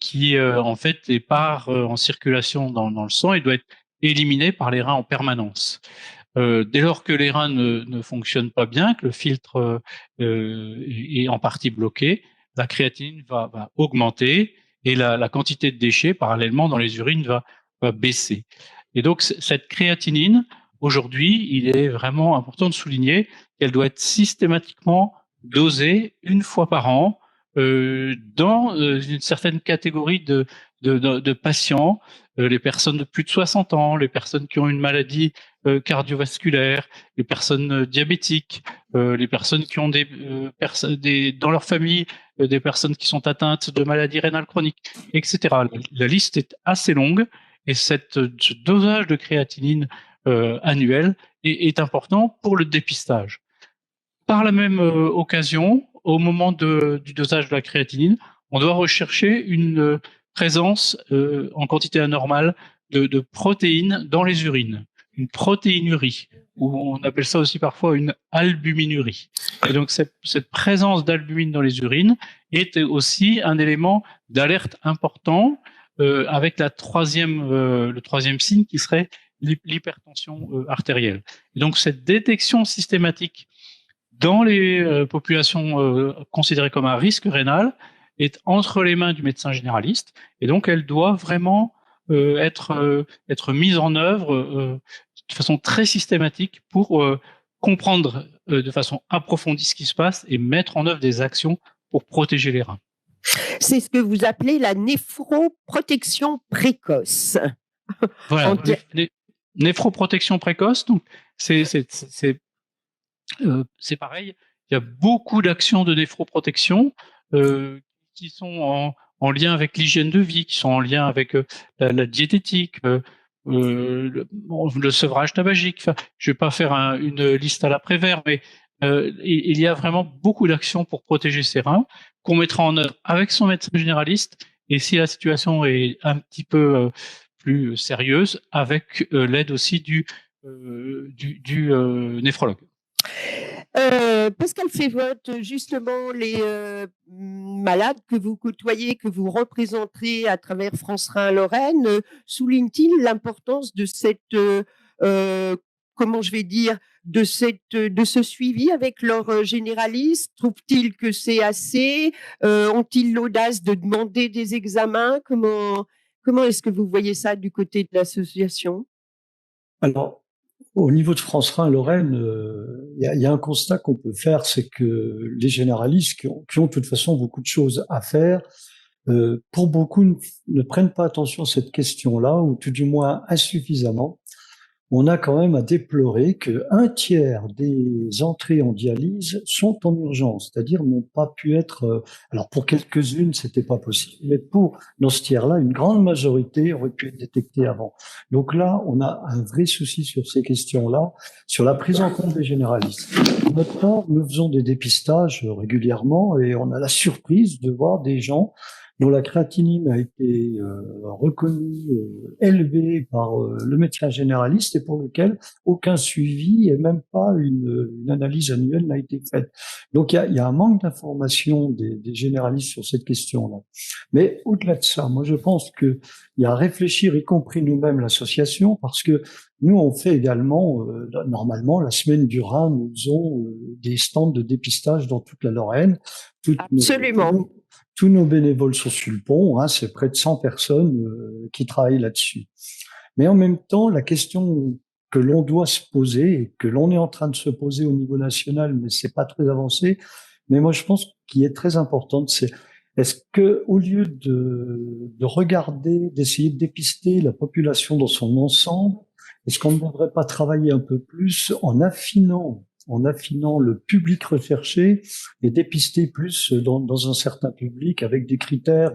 qui en fait est en circulation dans le sang et doit être éliminée par les reins en permanence. Dès lors que les reins ne fonctionnent pas bien, que le filtre est en partie bloqué, la créatinine va augmenter et la quantité de déchets parallèlement dans les urines va baisser. Et donc cette créatinine, aujourd'hui, il est vraiment important de souligner qu'elle doit être systématiquement dosée une fois par an dans une certaine catégorie de patients, les personnes de plus de 60 ans, les personnes qui ont une maladie cardiovasculaire, les personnes diabétiques, les personnes qui ont dans leur famille des personnes qui sont atteintes de maladies rénales chroniques, etc. La liste est assez longue et ce dosage de créatinine annuel est important pour le dépistage. Par la même occasion, au moment du dosage de la créatinine, on doit rechercher une présence en quantité anormale de protéines dans les urines, une protéinurie, ou on appelle ça aussi parfois une albuminurie. Et donc cette présence d'albumine dans les urines est aussi un élément d'alerte important avec le troisième signe qui serait l'hypertension artérielle. Et donc cette détection systématique dans les populations considérées comme un risque rénal est entre les mains du médecin généraliste et donc elle doit vraiment être mise en œuvre de façon très systématique pour comprendre de façon approfondie ce qui se passe et mettre en œuvre des actions pour protéger les reins. C'est ce que vous appelez la néphroprotection précoce. Voilà, néphroprotection précoce, donc c'est pareil, il y a beaucoup d'actions de néphroprotection qui sont en lien avec l'hygiène de vie, qui sont en lien avec la diététique, le sevrage tabagique. Enfin, je ne vais pas faire une liste à l'après-vert, mais il y a vraiment beaucoup d'actions pour protéger ses reins qu'on mettra en œuvre avec son médecin généraliste et si la situation est un petit peu plus sérieuse, avec l'aide aussi du néphrologue. Pascal Févotte, justement, les malades que vous côtoyez, que vous représenterez à travers France Rhin-Lorraine, soulignent-ils l'importance de cette, comment je vais dire, de ce suivi avec leur généraliste? Trouvent-ils que c'est assez? Ont-ils l'audace de demander des examens? Comment est-ce que vous voyez ça du côté de l'association? Alors, au niveau de France Rhin-Lorraine, il y a un constat qu'on peut faire, c'est que les généralistes qui ont de toute façon beaucoup de choses à faire, pour beaucoup ne prennent pas attention à cette question-là, ou tout du moins insuffisamment. On a quand même à déplorer qu'un tiers des entrées en dialyse sont en urgence, c'est-à-dire n'ont pas pu être, alors pour quelques-unes, c'était pas possible, mais dans ce tiers-là, une grande majorité aurait pu être détectée avant. Donc là, on a un vrai souci sur ces questions-là, sur la prise en compte des généralistes. De notre part, nous faisons des dépistages régulièrement et on a la surprise de voir des gens dont la créatinine a été reconnue, élevée par le médecin généraliste et pour lequel aucun suivi et même pas une analyse annuelle n'a été faite. Donc il y a un manque d'information des généralistes sur cette question-là. Mais au-delà de ça, moi je pense qu'il y a à réfléchir, y compris nous-mêmes l'association, parce que nous on fait également, normalement la semaine du Rhin, nous faisons des stands de dépistage dans toute la Lorraine. Absolument. Tous nos bénévoles sont sur le pont, hein, c'est près de 100 personnes qui travaillent là-dessus. Mais en même temps, la question que l'on doit se poser et que l'on est en train de se poser au niveau national, mais c'est pas très avancé, mais moi je pense qu'il est très importante, c'est est-ce que au lieu de regarder, d'essayer de dépister la population dans son ensemble, est-ce qu'on ne devrait pas travailler un peu plus en affinant le public recherché et dépister plus dans un certain public avec des critères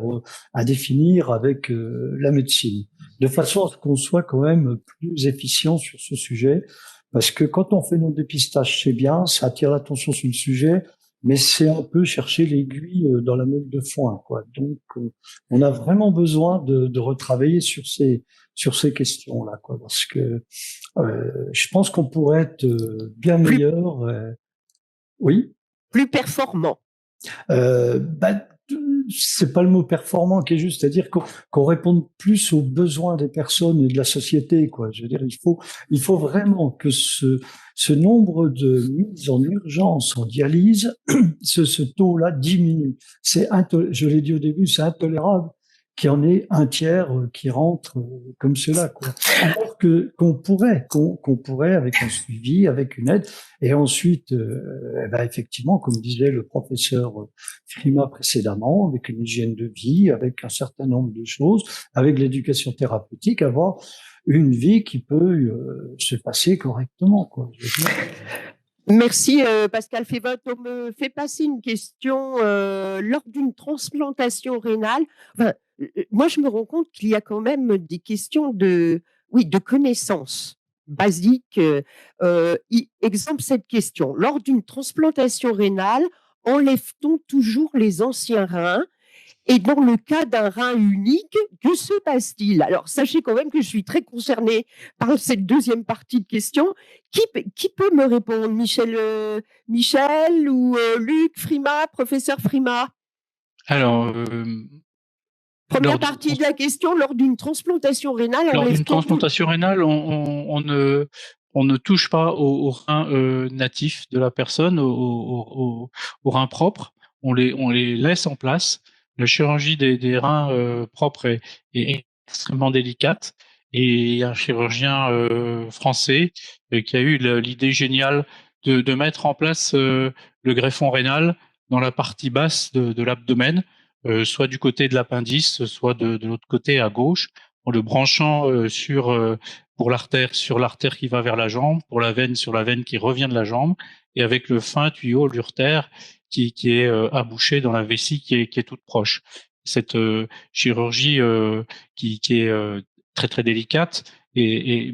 à définir avec la médecine, de façon à ce qu'on soit quand même plus efficient sur ce sujet. Parce que quand on fait nos dépistages, c'est bien, ça attire l'attention sur le sujet, mais c'est un peu chercher l'aiguille dans la meule de foin, quoi. Donc, on a vraiment besoin de retravailler sur ces questions-là, quoi, parce que je pense qu'on pourrait être bien meilleur. Oui. Plus performant. C'est pas le mot performant qui est juste, c'est-à-dire qu'on réponde plus aux besoins des personnes et de la société, quoi. Je veux dire, il faut vraiment que ce nombre de mises en urgence, en dialyse, ce taux-là diminue. Je l'ai dit au début, c'est intolérable qu'il y en ait un tiers qui rentre comme cela, quoi. Alors qu'on pourrait avec un suivi, avec une aide, et ensuite, effectivement, comme disait le professeur Frima précédemment, avec une hygiène de vie, avec un certain nombre de choses, avec l'éducation thérapeutique, avoir une vie qui peut se passer correctement, quoi. Merci Pascal Févotte. On me fait passer une question lors d'une transplantation rénale. Enfin, moi, je me rends compte qu'il y a quand même des questions de connaissances basiques. Exemple cette question. Lors d'une transplantation rénale, enlève-t-on toujours les anciens reins? Et dans le cas d'un rein unique, que se passe-t-il? Alors, sachez quand même que je suis très concernée par cette deuxième partie de question. Qui peut me répondre? Michel ou Luc Frima, professeur Frima? Alors, première partie de la question, lors d'une transplantation rénale, lors d'une transplantation rénale, on ne touche pas aux reins natifs de la personne, aux reins propres. On les laisse en place. La chirurgie des reins propres est extrêmement délicate, et il y a un chirurgien français qui a eu l'idée géniale de mettre en place le greffon rénal dans la partie basse de l'abdomen, soit du côté de l'appendice, soit de l'autre côté à gauche, en le branchant pour l'artère sur l'artère qui va vers la jambe, pour la veine sur la veine qui revient de la jambe, et avec le fin tuyau, l'urtère, qui est abouché dans la vessie qui est toute proche. Cette chirurgie qui est très très délicate, mais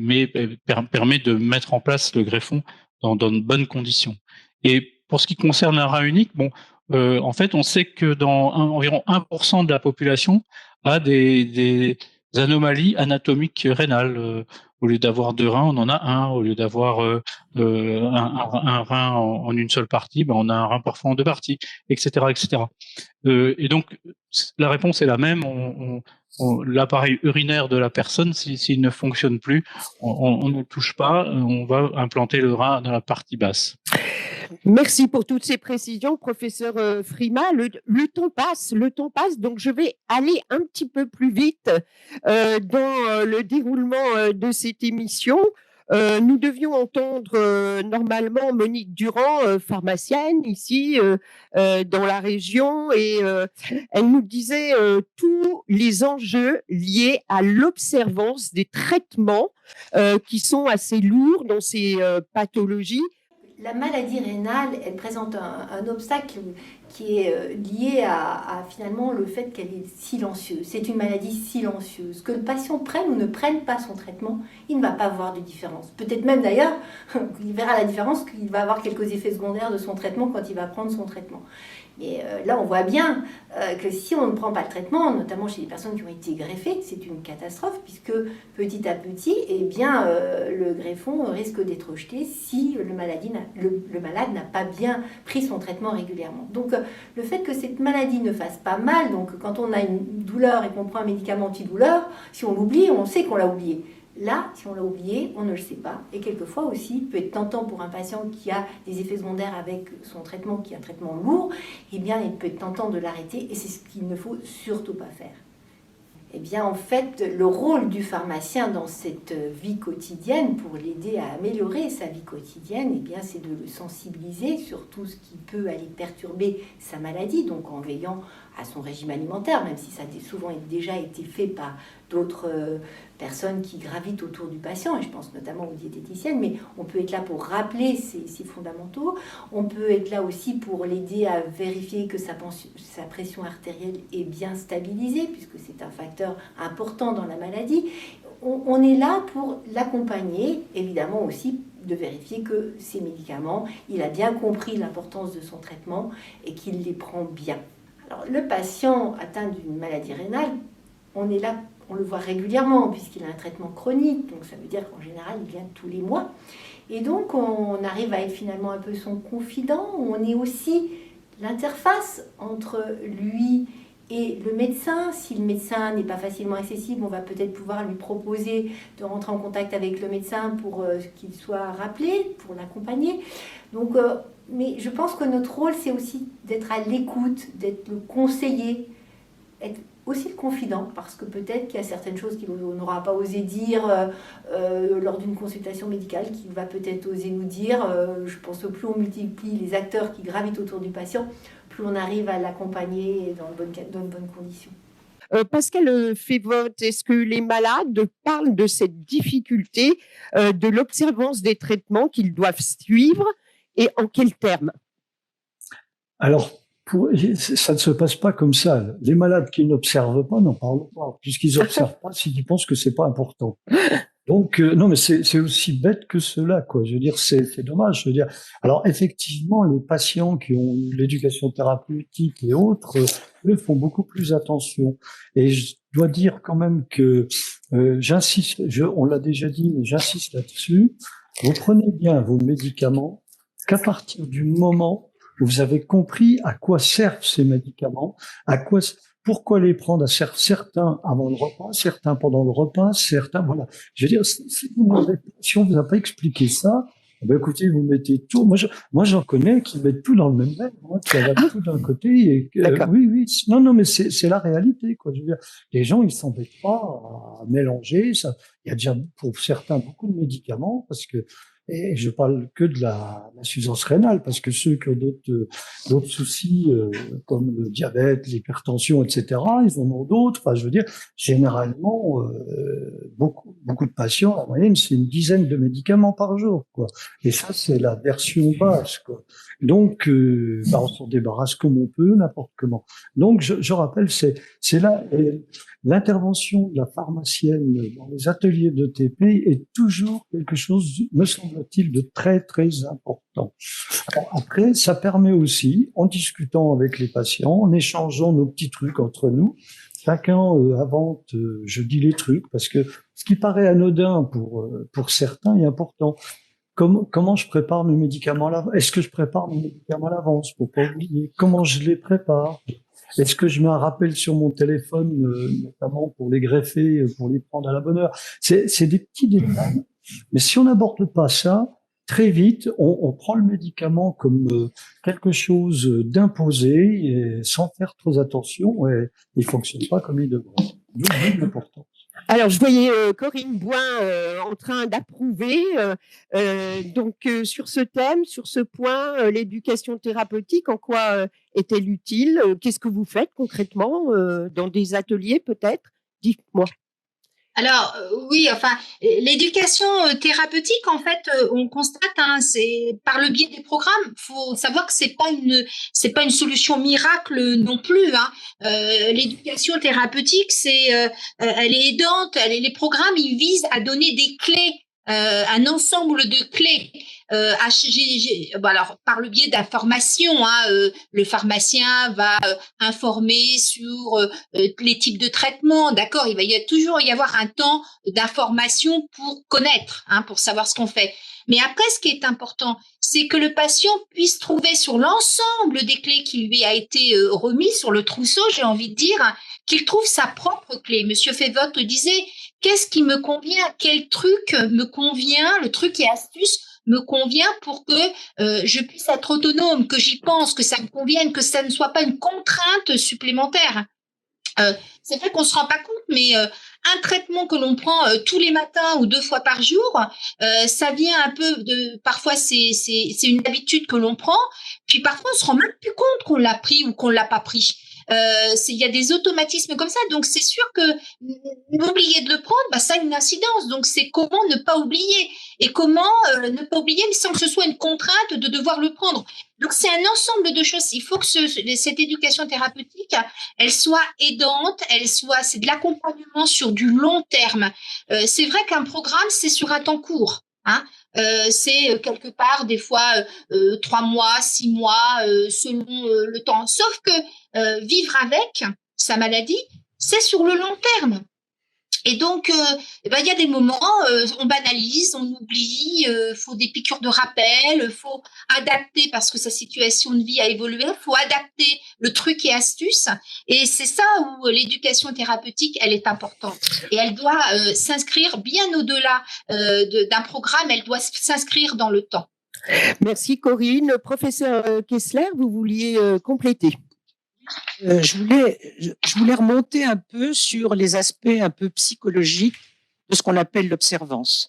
permet de mettre en place le greffon dans de bonnes conditions. Et pour ce qui concerne un rein unique, en fait, on sait que environ 1% de la population a des anomalies anatomiques rénales. Au lieu d'avoir 2 reins, on en a un. Au lieu d'avoir un rein en une seule partie, on a un rein parfois en 2 parties, etc., etc. Et donc, la réponse est la même. L'appareil urinaire de la personne, s'il ne fonctionne plus, on ne touche pas. On va implanter le rein dans la partie basse. Merci pour toutes ces précisions, professeur Frima. Le temps passe, donc je vais aller un petit peu plus vite dans le déroulement de cette émission. Nous devions entendre normalement Monique Durand, pharmacienne ici dans la région, et elle nous disait tous les enjeux liés à l'observance des traitements qui sont assez lourds dans ces pathologies. La maladie rénale, elle présente un obstacle qui est lié à finalement le fait qu'elle est silencieuse. C'est une maladie silencieuse. Que le patient prenne ou ne prenne pas son traitement, il ne va pas voir de différence. Peut-être même d'ailleurs, il verra la différence, qu'il va avoir quelques effets secondaires de son traitement quand il va prendre son traitement. Mais là, on voit bien que si on ne prend pas le traitement, notamment chez les personnes qui ont été greffées, c'est une catastrophe, puisque petit à petit, le greffon risque d'être rejeté si le malade n'a pas bien pris son traitement régulièrement. Donc, le fait que cette maladie ne fasse pas mal, donc quand on a une douleur et qu'on prend un médicament antidouleur, si on l'oublie, on sait qu'on l'a oublié. Là, si on l'a oublié, on ne le sait pas. Et quelquefois aussi, il peut être tentant pour un patient qui a des effets secondaires avec son traitement, qui est un traitement lourd, il peut être tentant de l'arrêter, et c'est ce qu'il ne faut surtout pas faire. En fait, le rôle du pharmacien dans cette vie quotidienne, pour l'aider à améliorer sa vie quotidienne, c'est de le sensibiliser sur tout ce qui peut aller perturber sa maladie, donc en veillant à son régime alimentaire, même si ça a souvent déjà été fait par d'autres personnes qui gravitent autour du patient, et je pense notamment aux diététiciennes, mais on peut être là pour rappeler ces fondamentaux. On peut être là aussi pour l'aider à vérifier que sa pression artérielle est bien stabilisée, puisque c'est un facteur important dans la maladie. On est là pour l'accompagner, évidemment aussi de vérifier que ces médicaments, il a bien compris l'importance de son traitement et qu'il les prend bien. Alors, le patient atteint d'une maladie rénale, on le voit régulièrement puisqu'il a un traitement chronique, donc ça veut dire qu'en général, il vient tous les mois. Et donc, on arrive à être finalement un peu son confident. On est aussi l'interface entre lui et le médecin. Si le médecin n'est pas facilement accessible, on va peut-être pouvoir lui proposer de rentrer en contact avec le médecin pour qu'il soit rappelé, pour l'accompagner. Donc, mais je pense que notre rôle, c'est aussi d'être à l'écoute, d'être le conseiller, être aussi le confident, parce que peut-être qu'il y a certaines choses qu'on n'aura pas osé dire lors d'une consultation médicale, qu'il va peut-être oser nous dire. Je pense que plus on multiplie les acteurs qui gravitent autour du patient, plus on arrive à l'accompagner dans de bonnes conditions. Pascal Févotte, est-ce que les malades parlent de cette difficulté de l'observance des traitements qu'ils doivent suivre et en quels termes? Alors, ça ne se passe pas comme ça. Les malades qui n'observent pas n'en parlent pas, puisqu'ils n'observent pas s'ils pensent que c'est pas important. Donc, non, mais c'est aussi bête que cela, quoi. Je veux dire, c'est dommage. Je veux dire, alors effectivement, les patients qui ont l'éducation thérapeutique et autres, eux font beaucoup plus attention. Et je dois dire quand même que j'insiste, on l'a déjà dit, mais j'insiste là-dessus. Vous prenez bien vos médicaments qu'à partir du moment où vous avez compris à quoi servent ces médicaments, pourquoi les prendre, certains avant le repas, certains pendant le repas, certains, voilà. Je veux dire, si on vous a pas expliqué ça, ben écoutez, vous mettez tout. Moi, j'en connais qui mettent tout dans le même bain, qui avalent tout d'un côté. Et oui. Non, mais c'est la réalité, quoi. Je veux dire, les gens, ils s'embêtent pas à mélanger. Ça, il y a déjà pour certains beaucoup de médicaments parce que. Et je parle que de l'insuffisance rénale, parce que ceux qui ont d'autres soucis, comme le diabète, l'hypertension, etc., ils en ont d'autres. Enfin, je veux dire, généralement, beaucoup de patients, en moyenne, c'est une dizaine de médicaments par jour, quoi. Et ça, c'est la version basse, quoi. Donc, on s'en débarrasse comme on peut, n'importe comment. Donc, je rappelle, c'est là, l'intervention de la pharmacienne dans les ateliers de TP est toujours quelque chose, me semble-t-il, de très, très important. Alors, après, ça permet aussi, en discutant avec les patients, en échangeant nos petits trucs entre nous, chacun invente, je dis les trucs, parce que ce qui paraît anodin pour certains est important. Comment je prépare mes médicaments à l'avance? Est-ce que je prépare mes médicaments à l'avance pour pas oublier? Comment je les prépare? Est-ce que je mets un rappel sur mon téléphone, notamment pour les greffer, pour les prendre à la bonne heure? C'est des petits détails. Mais si on n'aborde pas ça, très vite, on prend le médicament comme quelque chose d'imposé et sans faire trop attention, et il fonctionne pas comme il devrait. D'où l'importance. Alors, je voyais Corinne Boin en train d'approuver. Donc, sur ce thème, sur ce point, l'éducation thérapeutique, en quoi est-elle utile? Qu'est-ce que vous faites concrètement dans des ateliers, peut-être? Dites-moi. Alors oui, enfin l'éducation thérapeutique, en fait, on constate, c'est par le biais des programmes. Faut savoir que c'est pas une solution miracle non plus. L'éducation thérapeutique, elle est aidante. Les programmes, ils visent à donner des clés, un ensemble de clés. Alors par le biais d'information, le pharmacien va informer sur les types de traitements, d'accord. Il va toujours y avoir un temps d'information pour connaître, pour savoir ce qu'on fait. Mais après, ce qui est important, c'est que le patient puisse trouver sur l'ensemble des clés qui lui a été remis sur le trousseau, j'ai envie de dire, qu'il trouve sa propre clé. Monsieur Févotte disait, qu'est-ce qui me convient? Quel truc me convient? Le truc et astuce me convient pour que je puisse être autonome, que j'y pense, que ça me convienne, que ça ne soit pas une contrainte supplémentaire. C'est vrai qu'on se rend pas compte, mais un traitement que l'on prend tous les matins ou 2 fois par jour, ça vient un peu de. Parfois, c'est une habitude que l'on prend, puis parfois on se rend même plus compte qu'on l'a pris ou qu'on l'a pas pris. Il y a des automatismes comme ça, donc c'est sûr que oublier de le prendre, ça a une incidence. Donc c'est comment ne pas oublier et comment ne pas oublier, mais sans que ce soit une contrainte de devoir le prendre. Donc c'est un ensemble de choses. Il faut que cette éducation thérapeutique, elle soit aidante, c'est de l'accompagnement sur du long terme. C'est vrai qu'un programme, c'est sur un temps court. c'est quelque part des fois 3 mois, 6 mois, selon le temps. Sauf que vivre avec sa maladie, c'est sur le long terme. Et donc, il y a des moments, on banalise, on oublie, faut des piqûres de rappel, faut adapter parce que sa situation de vie a évolué, faut adapter le truc et astuce. Et c'est ça où l'éducation thérapeutique, elle est importante. Et elle doit s'inscrire bien au-delà d'un programme, elle doit s'inscrire dans le temps. Merci Corinne. Professeur Kessler, vous vouliez compléter. Je voulais remonter un peu sur les aspects un peu psychologiques de ce qu'on appelle l'observance.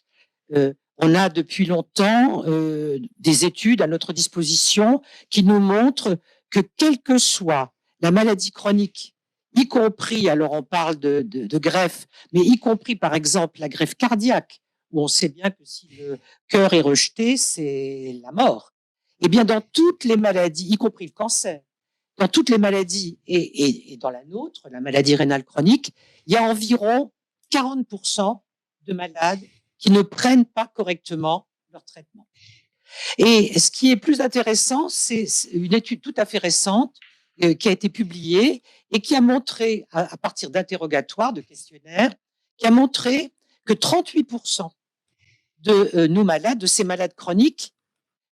On a depuis longtemps des études à notre disposition qui nous montrent que quelle que soit la maladie chronique, y compris, alors on parle de greffe, mais y compris par exemple la greffe cardiaque, où on sait bien que si le cœur est rejeté, c'est la mort. Eh bien, dans toutes les maladies, y compris le cancer, dans toutes les maladies et dans la nôtre, la maladie rénale chronique, il y a environ 40% de malades qui ne prennent pas correctement leur traitement. Et ce qui est plus intéressant, c'est une étude tout à fait récente qui a été publiée et qui a montré, à partir d'interrogatoires, de questionnaires, qui a montré que 38% de nos malades, de ces malades chroniques,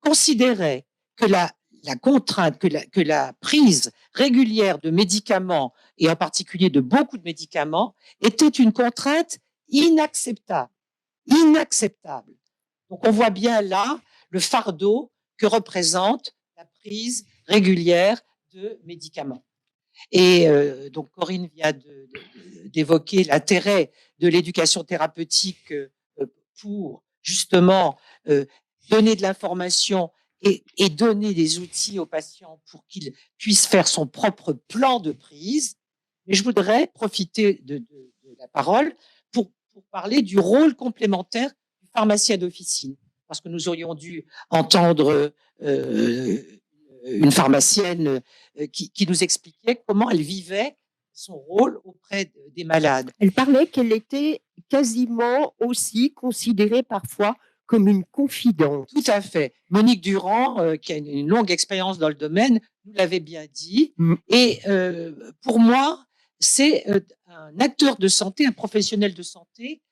considéraient que la contrainte, que la prise régulière de médicaments, et en particulier de beaucoup de médicaments, était une contrainte inacceptable. Inacceptable. Donc on voit bien là le fardeau que représente la prise régulière de médicaments. Et donc Corinne vient d'évoquer l'intérêt de l'éducation thérapeutique pour justement donner de l'information et donner des outils aux patients pour qu'ils puissent faire son propre plan de prise. Mais je voudrais profiter de la parole pour parler du rôle complémentaire du pharmacien d'officine, parce que nous aurions dû entendre une pharmacienne qui nous expliquait comment elle vivait son rôle auprès des malades. Elle parlait qu'elle était quasiment aussi considérée parfois comme une confidente. Tout à fait. Monique Durand, qui a une longue expérience dans le domaine, nous l'avait bien dit. Et pour moi, c'est un acteur de santé, un professionnel de santé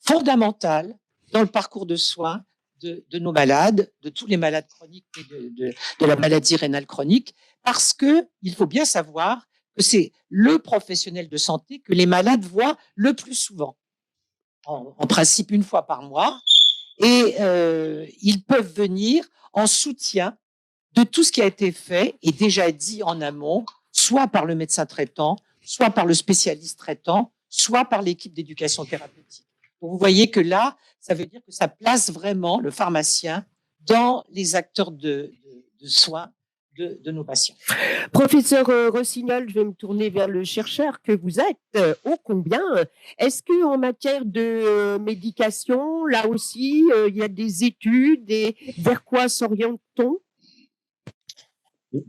fondamental dans le parcours de soins de nos malades, de tous les malades chroniques et de la maladie rénale chronique, parce que il faut bien savoir que c'est le professionnel de santé que les malades voient le plus souvent, en principe une fois par mois. Et ils peuvent venir en soutien de tout ce qui a été fait et déjà dit en amont, soit par le médecin traitant, soit par le spécialiste traitant, soit par l'équipe d'éducation thérapeutique. Donc vous voyez que là, ça veut dire que ça place vraiment le pharmacien dans les acteurs de soins de nos patients. Professeur Rossignol, je vais me tourner vers le chercheur que vous êtes. Ô combien, est-ce qu'en matière de médication, là aussi, il y a des études et vers quoi s'oriente-t-on?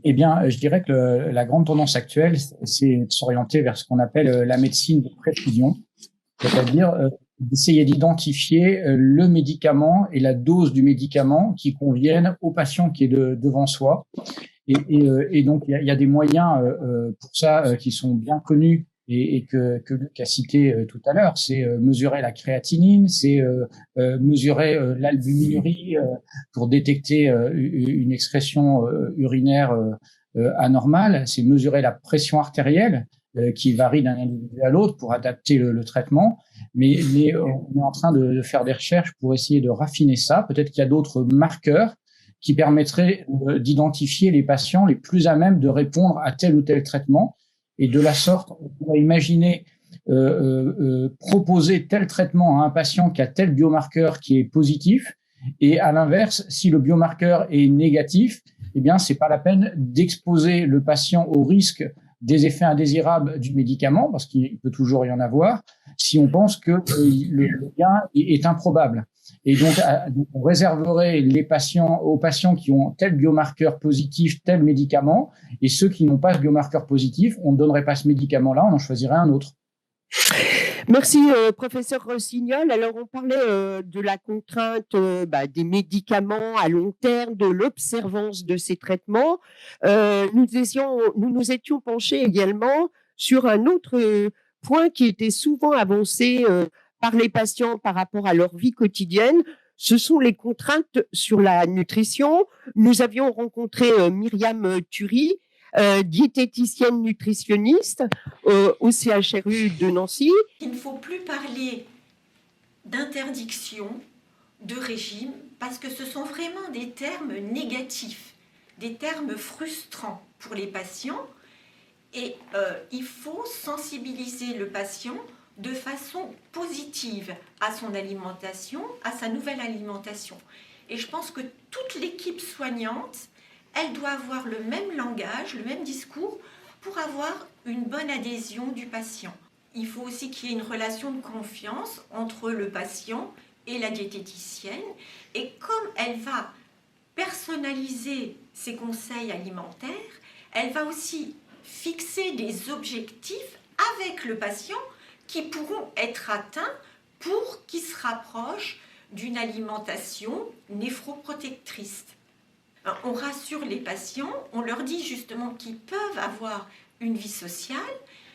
Eh bien, je dirais que la grande tendance actuelle, c'est de s'orienter vers ce qu'on appelle la médecine de précision, c'est-à-dire d'essayer d'identifier le médicament et la dose du médicament qui conviennent au patient qui est devant soi. Et donc, il y a des moyens pour ça qui sont bien connus et que Luc a cité tout à l'heure. C'est mesurer la créatinine, c'est mesurer l'albuminurie pour détecter une excrétion urinaire anormale, c'est mesurer la pression artérielle qui varie d'un individu à l'autre pour adapter le traitement. Mais on est en train de faire des recherches pour essayer de raffiner ça. Peut-être qu'il y a d'autres marqueurs qui permettraient d'identifier les patients les plus à même de répondre à tel ou tel traitement. Et de la sorte, on pourrait imaginer proposer tel traitement à un patient qui a tel biomarqueur qui est positif. Et à l'inverse, si le biomarqueur est négatif, eh bien, c'est pas la peine d'exposer le patient au risque des effets indésirables du médicament, parce qu'il peut toujours y en avoir, si on pense que le gain est improbable. Et donc, on réserverait les patients aux patients qui ont tel biomarqueur positif, tel médicament, et ceux qui n'ont pas ce biomarqueur positif, on ne donnerait pas ce médicament-là, on en choisirait un autre. Merci, professeur Rossignol. Alors, on parlait de la contrainte des médicaments à long terme, de l'observance de ces traitements. Nous nous étions penchés également sur un autre point qui était souvent avancé par les patients par rapport à leur vie quotidienne. Ce sont les contraintes sur la nutrition. Nous avions rencontré Myriam Thury, diététicienne nutritionniste au CHRU de Nancy. Il ne faut plus parler d'interdiction, de régime, parce que ce sont vraiment des termes négatifs, des termes frustrants pour les patients. Et il faut sensibiliser le patient de façon positive à son alimentation, à sa nouvelle alimentation. Et je pense que toute l'équipe soignante, elle doit avoir le même langage, le même discours pour avoir une bonne adhésion du patient. Il faut aussi qu'il y ait une relation de confiance entre le patient et la diététicienne. Et comme elle va personnaliser ses conseils alimentaires, elle va aussi fixer des objectifs avec le patient qui pourront être atteints pour qu'il se rapproche d'une alimentation néphroprotectrice. On rassure les patients, on leur dit justement qu'ils peuvent avoir une vie sociale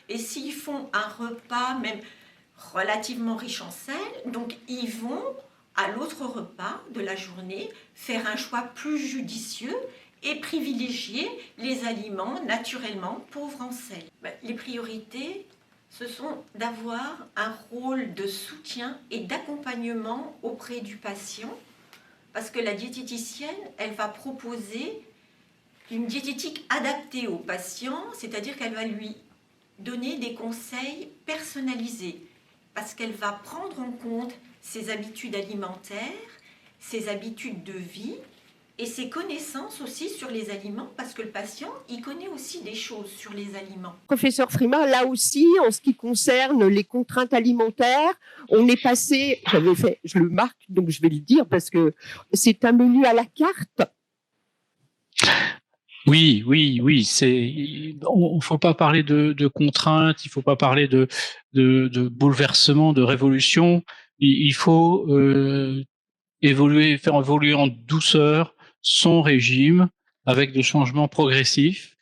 et s'ils font un repas même relativement riche en sel, donc ils vont à l'autre repas de la journée faire un choix plus judicieux et privilégier les aliments naturellement pauvres en sel. Les priorités, ce sont d'avoir un rôle de soutien et d'accompagnement auprès du patient, parce que la diététicienne, elle va proposer une diététique adaptée au patient, c'est-à-dire qu'elle va lui donner des conseils personnalisés, parce qu'elle va prendre en compte ses habitudes alimentaires, ses habitudes de vie, et ses connaissances aussi sur les aliments, parce que le patient, il connaît aussi des choses sur les aliments. Professeur Frima, là aussi, en ce qui concerne les contraintes alimentaires, on est passé, je le marque, donc je vais le dire, parce que c'est un menu à la carte. Oui. On faut pas parler de contraintes, il faut pas parler de bouleversement, de révolution. Il faut faire évoluer en douceur son régime avec des changements progressifs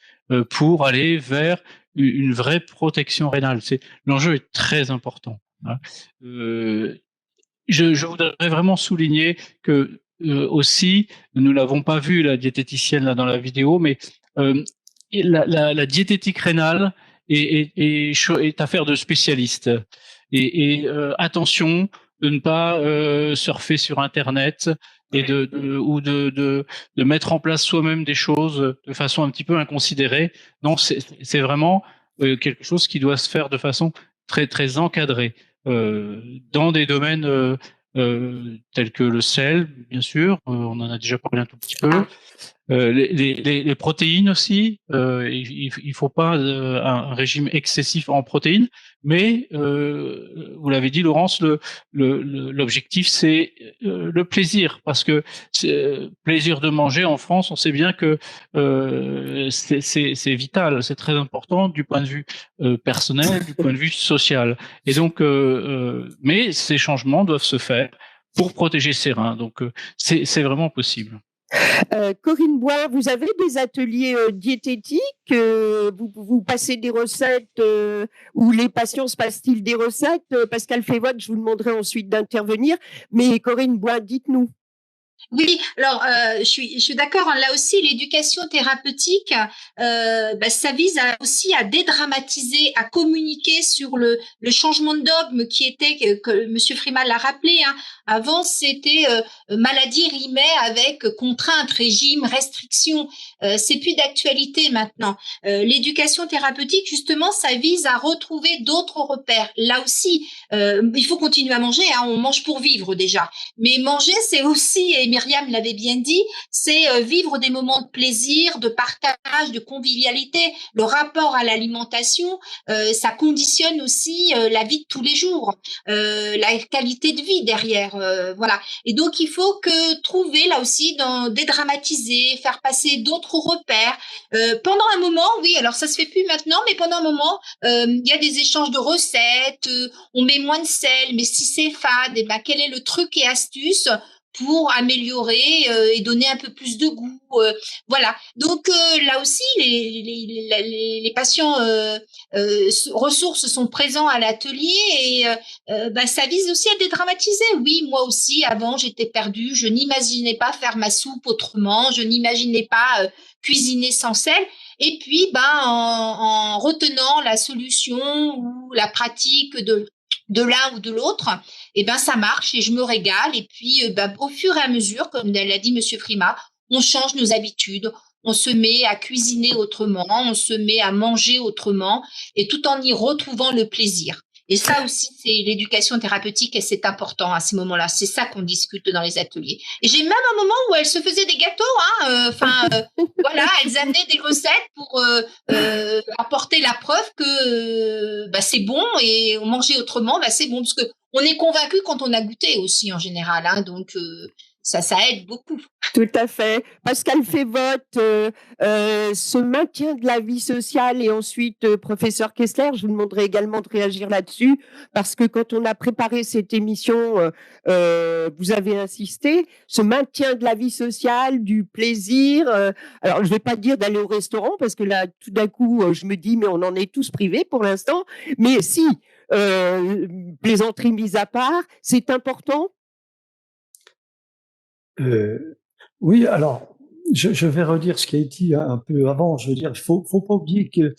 pour aller vers une vraie protection rénale. L'enjeu est très important. Hein. Je voudrais vraiment souligner que aussi, nous l'avons pas vu la diététicienne là dans la vidéo, mais la diététique rénale est affaire de spécialistes. Et attention de ne pas surfer sur Internet et de mettre en place soi-même des choses de façon un petit peu inconsidérée. Non, c'est vraiment quelque chose qui doit se faire de façon très très encadrée dans des domaines tels que le sel, bien sûr, on en a déjà parlé un tout petit peu. Les protéines aussi, il faut pas un régime excessif en protéines, mais vous l'avez dit, Laurence, l'objectif c'est le plaisir, parce que plaisir de manger en France, on sait bien que c'est vital, c'est très important du point de vue personnel, du point de vue social, et donc mais ces changements doivent se faire pour protéger ses reins, donc c'est vraiment possible. Corinne Bois, vous avez des ateliers diététiques, vous passez des recettes où les patients se passent-ils des recettes? Pascal Févotte, je vous demanderai ensuite d'intervenir, mais Corinne Bois, dites-nous. Oui, alors je suis d'accord. Hein, là aussi, l'éducation thérapeutique, ça vise aussi à dédramatiser, à communiquer sur le changement de dogme qui était, que Monsieur Frima l'a rappelé. Hein, avant, c'était maladie rimait avec contrainte, régime, restriction. C'est plus d'actualité maintenant. L'éducation thérapeutique, justement, ça vise à retrouver d'autres repères. Là aussi, il faut continuer à manger. Hein, on mange pour vivre déjà, mais manger, c'est aussi Myriam l'avait bien dit, c'est vivre des moments de plaisir, de partage, de convivialité. Le rapport à l'alimentation, ça conditionne aussi la vie de tous les jours, la qualité de vie derrière. Voilà. Et donc, il faut que trouver là aussi, dédramatiser, faire passer d'autres repères. Pendant un moment, oui, alors ça se fait plus maintenant, mais pendant un moment, il y a des échanges de recettes, on met moins de sel, mais si c'est fade, eh ben, quel est le truc et astuce pour améliorer et donner un peu plus de goût. Voilà. Donc là aussi, les patients ressources sont présents à l'atelier et ça vise aussi à dédramatiser. Oui, moi aussi, avant, j'étais perdue. Je n'imaginais pas faire ma soupe autrement. Je n'imaginais pas cuisiner sans sel. Et puis, en retenant la solution ou la pratique de l'un ou de l'autre, ça marche et je me régale. Et puis, au fur et à mesure, comme l'a dit Monsieur Frima, on change nos habitudes, on se met à cuisiner autrement, on se met à manger autrement, et tout en y retrouvant le plaisir. Et ça aussi, c'est l'éducation thérapeutique et c'est important à ces moments-là. C'est ça qu'on discute dans les ateliers. Et j'ai même un moment où elles se faisaient des gâteaux, voilà, elles amenaient des recettes pour apporter la preuve que c'est bon et on mangeait autrement, c'est bon, parce que on est convaincu quand on a goûté aussi en général, donc ça aide beaucoup. Tout à fait. Pascal Févotte, ce maintien de la vie sociale et ensuite, professeur Kessler, je vous demanderai également de réagir là-dessus parce que quand on a préparé cette émission, vous avez insisté, ce maintien de la vie sociale, du plaisir. Alors, je ne vais pas dire d'aller au restaurant parce que là, tout d'un coup, je me dis, mais on en est tous privés pour l'instant. Mais si, plaisanterie mise à part, c'est important. Oui, alors, je vais redire ce qui a été dit un peu avant. Je veux dire, il faut pas oublier que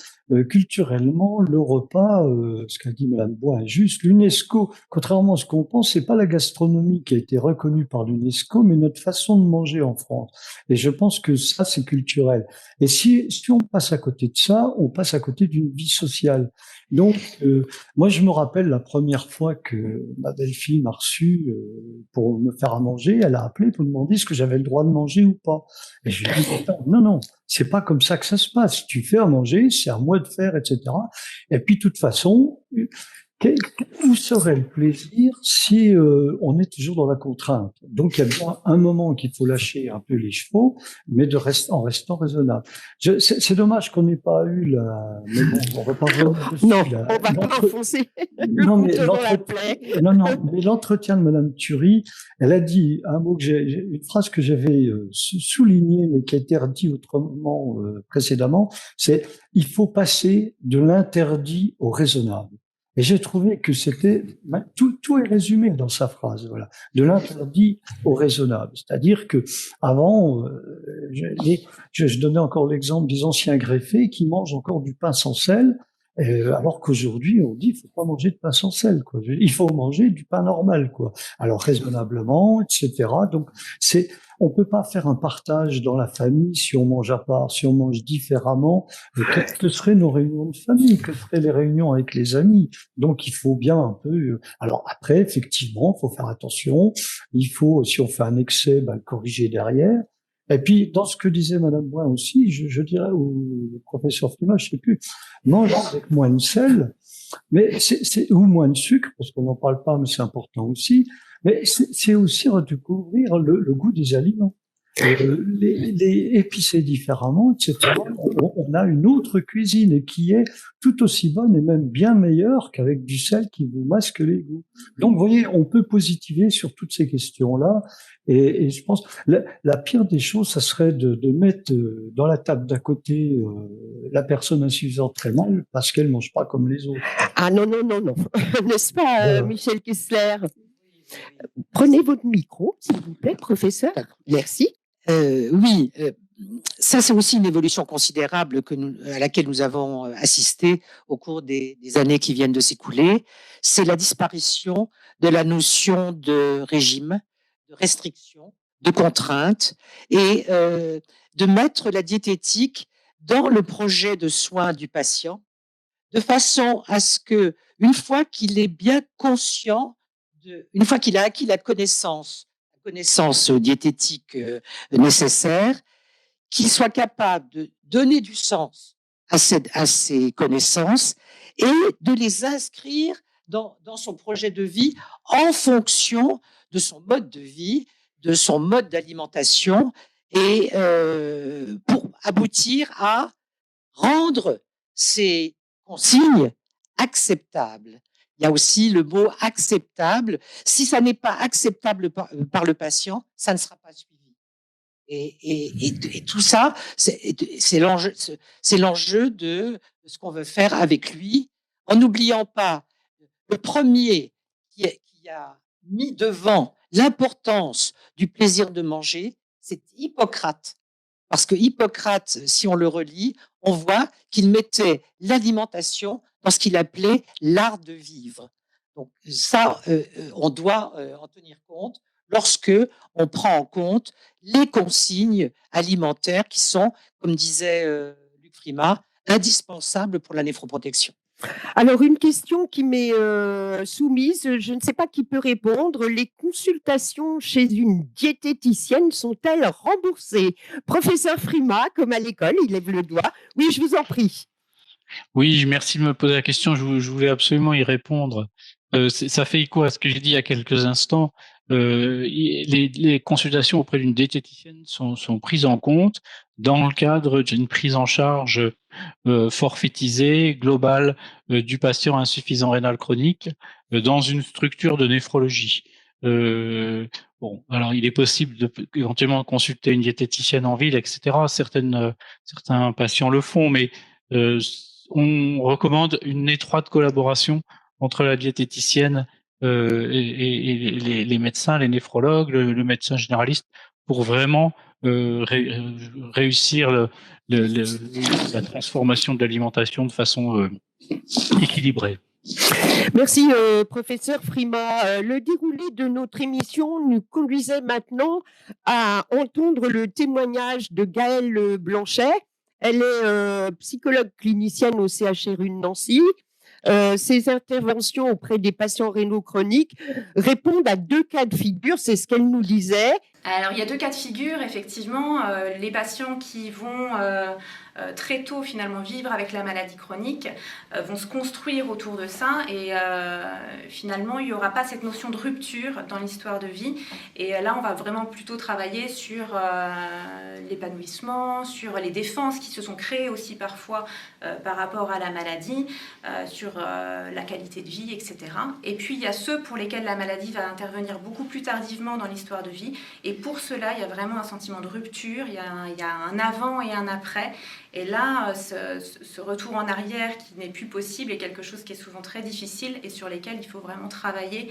culturellement, le repas, ce qu'a dit Madame Bois est juste. L'UNESCO, contrairement à ce qu'on pense, c'est pas la gastronomie qui a été reconnue par l'UNESCO, mais notre façon de manger en France. Et je pense que ça, c'est culturel. Et si on passe à côté de ça, on passe à côté d'une vie sociale. Donc, moi, je me rappelle la première fois que ma belle-fille m'a reçu pour me faire à manger, elle a appelé pour demander ce que j'avais le droit de manger ou pas. Et je lui ai dit, non, c'est pas comme ça que ça se passe. Tu fais à manger, c'est à moi de faire, etc. Et puis, de toute façon, où serait le plaisir si on est toujours dans la contrainte? Donc, il y a bien un moment qu'il faut lâcher un peu les chevaux, mais en restant raisonnable. C'est dommage qu'on n'ait pas eu la... Mais bon, on va pas revenir dessus. Non, on va pas enfoncer le couteau dans la plaie. Non, mais l'entretien de Madame Thury, elle a dit un mot une phrase que j'avais soulignée, mais qui a été redite autrement précédemment, c'est « il faut passer de l'interdit au raisonnable ». Et j'ai trouvé que tout est résumé dans sa phrase, voilà. De l'interdit au raisonnable. C'est-à-dire que avant, je donnais encore l'exemple des anciens greffés qui mangent encore du pain sans sel, alors qu'aujourd'hui, on dit, il faut pas manger de pain sans sel, quoi. Il faut manger du pain normal, quoi. Alors, raisonnablement, etc. Donc, on peut pas faire un partage dans la famille si on mange à part, si on mange différemment. Que seraient nos réunions de famille? Que seraient les réunions avec les amis? Donc, il faut bien un peu, alors après, effectivement, il faut faire attention. Il faut, si on fait un excès, le corriger derrière. Et puis, dans ce que disait Madame Boin aussi, je dirais au professeur Frima, je sais plus, manger avec moins de sel, mais ou moins de sucre, parce qu'on n'en parle pas, mais c'est important aussi, mais c'est aussi redécouvrir le goût des aliments. Les épicer différemment, etc. On a une autre cuisine qui est tout aussi bonne et même bien meilleure qu'avec du sel qui vous masque les goûts. Donc, vous voyez, on peut positiver sur toutes ces questions-là. Et je pense la pire des choses, ça serait de mettre dans la table d'à côté la personne insuffisante très mal parce qu'elle mange pas comme les autres. Ah non, n'est-ce pas, Michel Kessler? Prenez votre micro, s'il vous plaît, professeur. Merci. Oui, ça c'est aussi une évolution considérable à laquelle nous avons assisté au cours des années qui viennent de s'écouler. C'est la disparition de la notion de régime, de restriction, de contrainte et de mettre la diététique dans le projet de soins du patient de façon à ce que, une fois qu'il est bien conscient, une fois qu'il a acquis la connaissance connaissances diététiques nécessaires, qu'il soit capable de donner du sens à ces connaissances et de les inscrire dans son projet de vie en fonction de son mode de vie, de son mode d'alimentation, et pour aboutir à rendre ces consignes acceptables. Il y a aussi le mot acceptable. Si ça n'est pas acceptable par le patient, ça ne sera pas suivi. Et tout ça, c'est l'enjeu de ce qu'on veut faire avec lui, en n'oubliant pas le premier qui a mis devant l'importance du plaisir de manger, c'est Hippocrate. Parce que Hippocrate, si on le relit, on voit qu'il mettait l'alimentation dans ce qu'il appelait l'art de vivre. Donc ça, on doit en tenir compte lorsque on prend en compte les consignes alimentaires qui sont, comme disait Luc Frimat, indispensables pour la néphroprotection. Alors, une question qui m'est soumise, je ne sais pas qui peut répondre. Les consultations chez une diététicienne sont-elles remboursées? Professeur Frimat, comme à l'école, il lève le doigt. Oui, je vous en prie. Oui, merci de me poser la question. Je voulais absolument y répondre. Ça fait écho à ce que j'ai dit il y a quelques instants. Les consultations auprès d'une diététicienne sont prises en compte dans le cadre d'une prise en charge forfaitisée, globale du patient insuffisant rénal chronique dans une structure de néphrologie. Bon, alors il est possible éventuellement consulter une diététicienne en ville, etc. Certains patients le font, mais on recommande une étroite collaboration entre la diététicienne et les médecins, les néphrologues, le médecin généraliste, pour vraiment réussir la transformation de l'alimentation de façon équilibrée. Merci, professeur Frimat. Le déroulé de notre émission nous conduisait maintenant à entendre le témoignage de Gaëlle Blanchet. Elle est psychologue clinicienne au CHRU de Nancy. Ses interventions auprès des patients rénaux chroniques répondent à 2 cas de figure, c'est ce qu'elle nous disait. Alors, il y a 2 cas de figure, effectivement. Les patients qui vont très tôt, finalement, vivre avec la maladie chronique vont se construire autour de ça. Et finalement, il n'y aura pas cette notion de rupture dans l'histoire de vie. Et là, on va vraiment plutôt travailler sur l'épanouissement, sur les défenses qui se sont créées aussi parfois par rapport à la maladie, sur la qualité de vie, etc. Et puis, il y a ceux pour lesquels la maladie va intervenir beaucoup plus tardivement dans l'histoire de vie. Et pour cela, il y a vraiment un sentiment de rupture, il y a un avant et un après. Et là, ce retour en arrière qui n'est plus possible est quelque chose qui est souvent très difficile et sur lesquels il faut vraiment travailler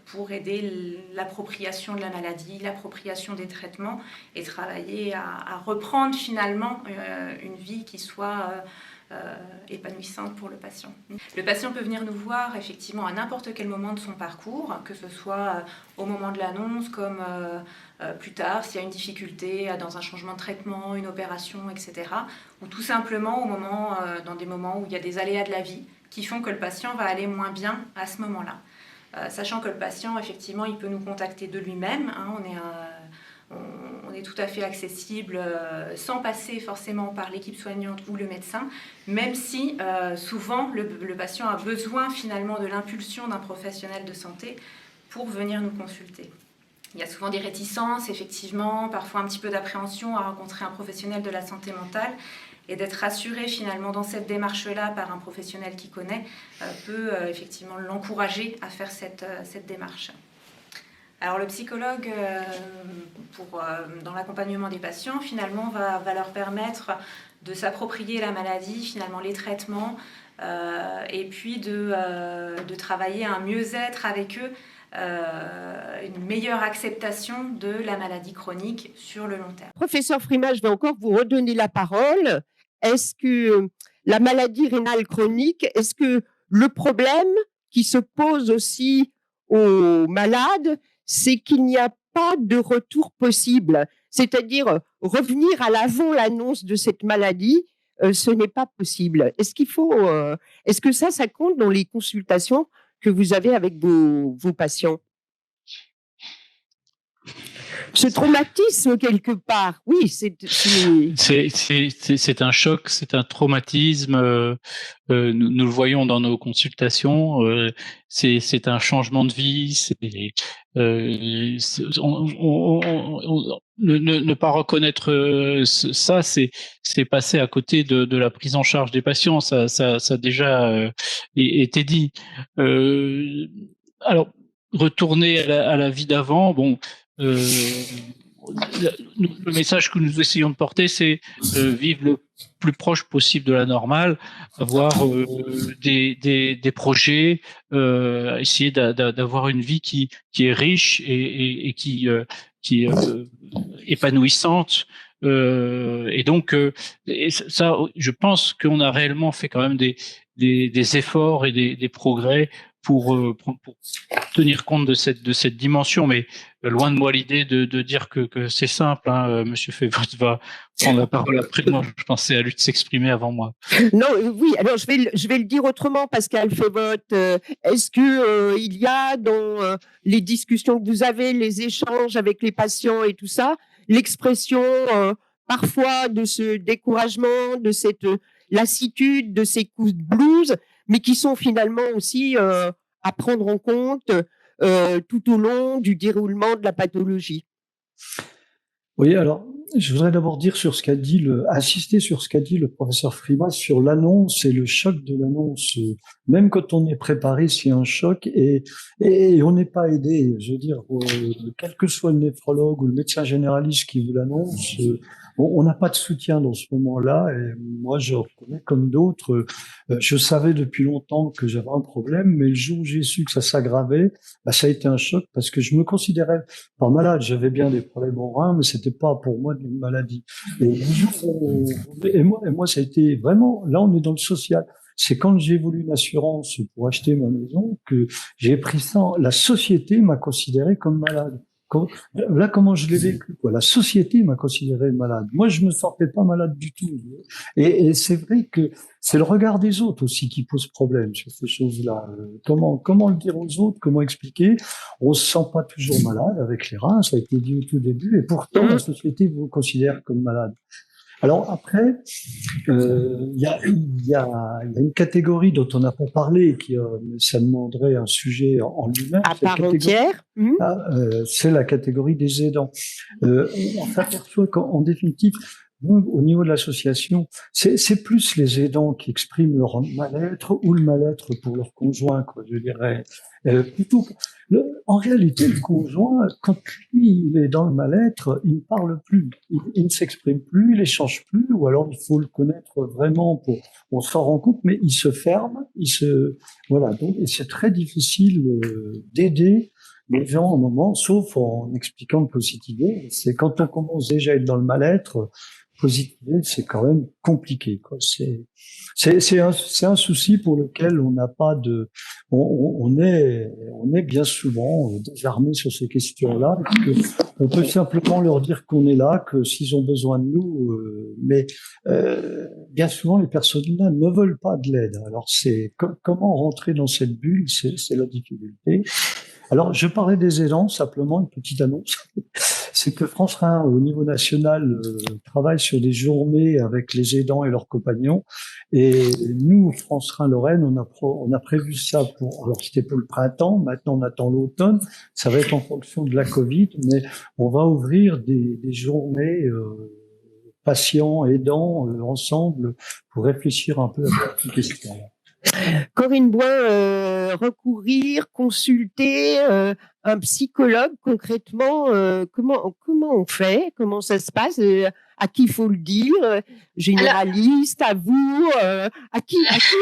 pour aider l'appropriation de la maladie, l'appropriation des traitements et travailler à reprendre finalement une vie qui soit épanouissante pour le patient. Le patient peut venir nous voir effectivement à n'importe quel moment de son parcours, que ce soit au moment de l'annonce comme plus tard s'il y a une difficulté dans un changement de traitement, une opération, etc. Ou tout simplement dans des moments où il y a des aléas de la vie qui font que le patient va aller moins bien à ce moment-là. Sachant que le patient, effectivement, il peut nous contacter de lui-même. On est tout à fait accessible sans passer forcément par l'équipe soignante ou le médecin, même si souvent le patient a besoin finalement de l'impulsion d'un professionnel de santé pour venir nous consulter. Il y a souvent des réticences, effectivement, parfois un petit peu d'appréhension à rencontrer un professionnel de la santé mentale, et d'être rassuré finalement dans cette démarche-là par un professionnel qui connaît peut effectivement l'encourager à faire cette démarche. Alors le psychologue, dans l'accompagnement des patients, finalement, va leur permettre de s'approprier la maladie, finalement les traitements, et puis de travailler à un mieux-être avec eux, une meilleure acceptation de la maladie chronique sur le long terme. Professeur Frimat, je vais encore vous redonner la parole. Est-ce que la maladie rénale chronique, est-ce que le problème qui se pose aussi aux malades, c'est qu'il n'y a pas de retour possible. C'est-à-dire, revenir à l'avant l'annonce de cette maladie, ce n'est pas possible. Est-ce que ça compte dans les consultations que vous avez avec vos patients? Ce traumatisme, quelque part, oui, c'est un choc, c'est un traumatisme. Nous le voyons dans nos consultations. C'est un changement de vie. Ne pas reconnaître ça, c'est passer à côté de la prise en charge des patients. Ça a déjà été dit. Alors, retourner à la vie d'avant, bon. Le message que nous essayons de porter, c'est vivre le plus proche possible de la normale, avoir des projets, essayer d'avoir une vie qui est riche et qui est épanouissante. Et donc, ça, je pense qu'on a réellement fait quand même des efforts et des progrès pour tenir compte de cette dimension, mais loin de moi l'idée de dire que c'est simple. Monsieur Févotte va prendre la parole après moi. Je pensais à lui de s'exprimer avant moi. Non, oui. Alors je vais le dire autrement, Pascal Févotte. Est-ce que il y a dans les discussions que vous avez, les échanges avec les patients et tout ça, l'expression parfois de ce découragement, de cette lassitude, de ces coups de blues, mais qui sont finalement aussi à prendre en compte tout au long du déroulement de la pathologie? Oui, alors, je voudrais d'abord dire insister sur ce qu'a dit le professeur Frimas sur l'annonce et le choc de l'annonce. Même quand on est préparé, c'est un choc et on n'est pas aidé. Je veux dire, quel que soit le néphrologue ou le médecin généraliste qui vous l'annonce, on n'a pas de soutien dans ce moment-là. Et moi, je reconnais comme d'autres, je savais depuis longtemps que j'avais un problème, mais le jour où j'ai su que ça s'aggravait, ça a été un choc parce que je me considérais pas malade. J'avais bien des problèmes au rein, mais c'était pas pour moi une maladie. Et moi, ça a été vraiment, là, on est dans le social. C'est quand j'ai voulu une assurance pour acheter ma maison que j'ai pris ça. La société m'a considéré comme malade. Là, comment je l'ai vécu, quoi. La société m'a considéré malade. Moi, je me sentais pas malade du tout. Et c'est vrai que c'est le regard des autres aussi qui pose problème sur ces choses-là. Comment le dire aux autres? Comment expliquer? On se sent pas toujours malade avec les reins, ça a été dit au tout début, et pourtant, la société vous considère comme malade. Alors après, il y a une catégorie dont on n'a pas parlé, qui ça demanderait un sujet en lui-même. À part entière. C'est la catégorie des aidants. On s'aperçoit qu'en définitive, nous, au niveau de l'association, c'est plus les aidants qui expriment leur mal-être ou le mal-être pour leur conjoint, quoi, je dirais. Plutôt, en réalité, le conjoint, quand lui, il est dans le mal-être, il ne parle plus, il ne s'exprime plus, il échange plus, ou alors il faut le connaître vraiment on s'en rend compte, mais il se ferme, voilà. Donc, et c'est très difficile d'aider les gens au moment, sauf en expliquant le positiver. C'est quand on commence déjà à être dans le mal-être, positiver, c'est quand même compliqué, quoi. C'est un souci pour lequel on n'a pas on est bien souvent désarmé sur ces questions-là. On peut simplement leur dire qu'on est là, que s'ils ont besoin de nous, mais bien souvent les personnes-là ne veulent pas de l'aide. Alors comment rentrer dans cette bulle, c'est la difficulté. Alors, je parlais des aidants, simplement une petite annonce. C'est que France Rhin, au niveau national, travaille sur des journées avec les aidants et leurs compagnons. Et nous, France Rhin Lorraine, on a prévu ça alors c'était pour le printemps, maintenant on attend l'automne. Ça va être en fonction de la Covid, mais on va ouvrir des journées patients, aidants, ensemble, pour réfléchir un peu à cette question. Corinne Boin, recourir, consulter un psychologue concrètement, comment on fait? Comment ça se passe? À qui il faut le dire? Généraliste, à vous? À qui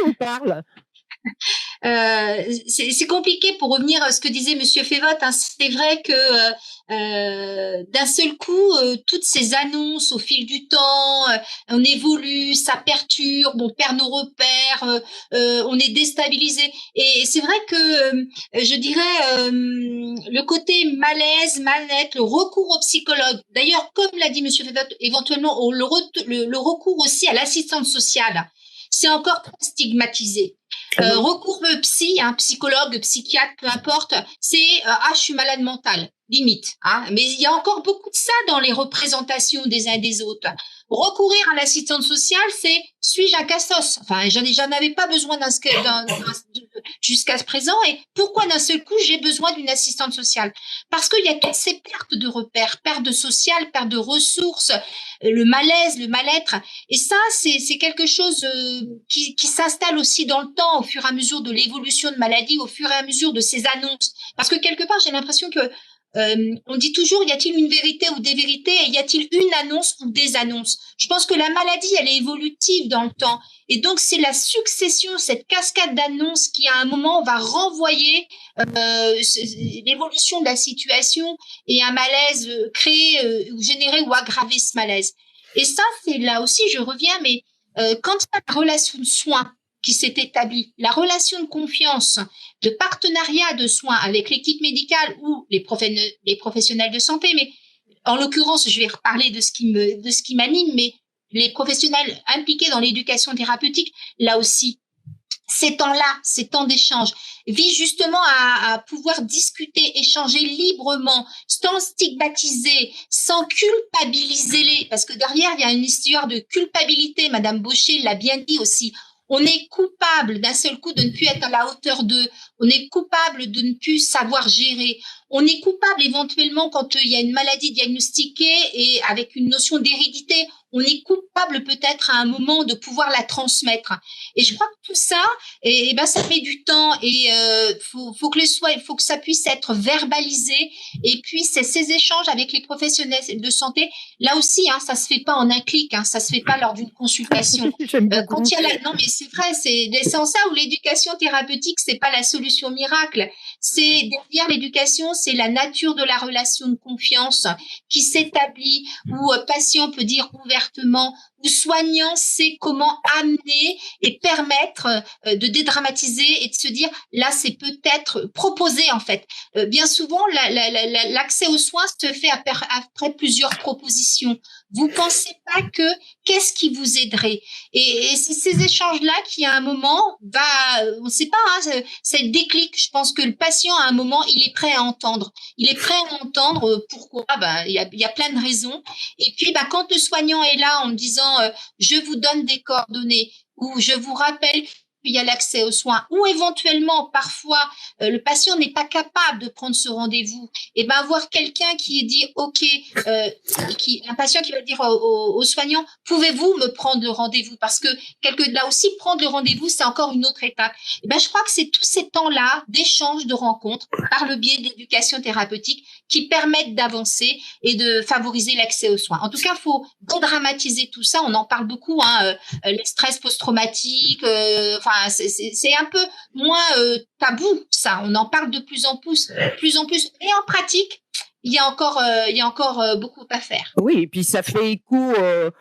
on parle? C'est compliqué pour revenir à ce que disait Monsieur Févotte. C'est vrai que d'un seul coup, toutes ces annonces au fil du temps, on évolue, ça perturbe, on perd nos repères, on est déstabilisé. Et c'est vrai que je dirais le côté malaise, mal-être, le recours au psychologue. D'ailleurs, comme l'a dit Monsieur Févotte, éventuellement le recours aussi à l'assistante sociale. c'est encore trop stigmatisé. Recours psy, psychologue, psychiatre, peu importe, c'est je suis malade mental, limite. Mais il y a encore beaucoup de ça dans les représentations des uns des autres. Recourir à l'assistante sociale, c'est suis-je un cassos? Enfin, j'en avais pas besoin jusqu'à ce présent. Et pourquoi d'un seul coup j'ai besoin d'une assistante sociale? Parce qu'il y a toutes ces pertes de repères, pertes de social, pertes de ressources, le malaise, le mal-être. Et ça, c'est quelque chose qui s'installe aussi dans le temps, au fur et à mesure de l'évolution de maladie, au fur et à mesure de ces annonces. Parce que quelque part, j'ai l'impression que on dit toujours, y a-t-il une vérité ou des vérités, et y a-t-il une annonce ou des annonces? Je pense que la maladie, elle est évolutive dans le temps. Et donc, c'est la succession, cette cascade d'annonces qui, à un moment, va renvoyer l'évolution de la situation et un malaise créé ou généré ou aggraver ce malaise. Et ça, c'est là aussi, je reviens, mais quand il y a la relation de soins qui s'est établie, la relation de confiance, de partenariat de soins avec l'équipe médicale ou les professionnels de santé, mais en l'occurrence, je vais reparler de ce qui m'anime, mais les professionnels impliqués dans l'éducation thérapeutique, là aussi, ces temps-là, ces temps d'échange, visent justement à pouvoir discuter, échanger librement, sans stigmatiser, sans culpabiliser parce que derrière, il y a une histoire de culpabilité, Madame Baucher l'a bien dit aussi. On est coupable d'un seul coup de ne plus être à la hauteur d'eux. On est coupable de ne plus savoir gérer. On est coupable éventuellement quand il y a une maladie diagnostiquée et avec une notion d'hérédité. On est coupable peut-être à un moment de pouvoir la transmettre. Et je crois que tout ça, ça met du temps et faut que ça puisse être verbalisé. Et puis ces échanges avec les professionnels de santé, là aussi, ça se fait pas en un clic, ça se fait pas lors d'une consultation. Quand il y a non mais c'est vrai, c'est en ça où l'éducation thérapeutique, c'est pas la solution miracle. C'est derrière l'éducation, c'est la nature de la relation de confiance qui s'établit, où patient peut dire ouvertement, où soignant sait comment amener et permettre de dédramatiser et de se dire là c'est peut-être proposé en fait. Bien souvent l'accès aux soins se fait après plusieurs propositions. Vous pensez pas que qu'est-ce qui vous aiderait? Et c'est ces échanges-là qui à un moment on sait pas, c'est le déclic. Je pense que le patient à un moment il est prêt à entendre. Il est prêt à entendre pourquoi? Il y a plein de raisons. Et puis quand le soignant est là en me disant je vous donne des coordonnées ou je vous rappelle qu'il y a l'accès aux soins ou éventuellement parfois le patient n'est pas capable de prendre ce rendez-vous, et voir quelqu'un qui dit ok, un patient qui va dire au soignant pouvez-vous me prendre le rendez-vous, parce que là aussi prendre le rendez-vous c'est encore une autre étape. Je crois que c'est tous ces temps-là d'échange, de rencontres par le biais de l'éducation thérapeutique qui permettent d'avancer et de favoriser l'accès aux soins. En tout cas, il faut dédramatiser tout ça. On en parle beaucoup, les stress post-traumatiques. C'est un peu moins tabou, ça. On en parle de plus en plus. Et en pratique, il y a encore beaucoup à faire. Oui, et puis ça fait écho.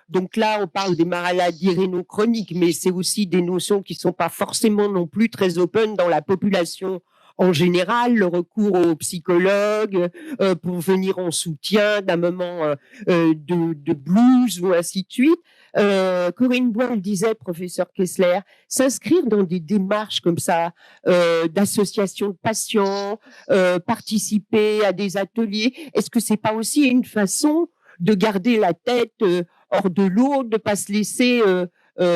Donc là, on parle des maladies rénaux-chroniques, mais c'est aussi des notions qui sont pas forcément non plus très open dans la population. En général, le recours aux psychologues pour venir en soutien d'un moment de blues ou ainsi de suite. Corinne Bois le disait, professeur Kessler, s'inscrire dans des démarches comme ça, d'associations de patients, participer à des ateliers, est-ce que c'est pas aussi une façon de garder la tête hors de l'eau, de pas se laisser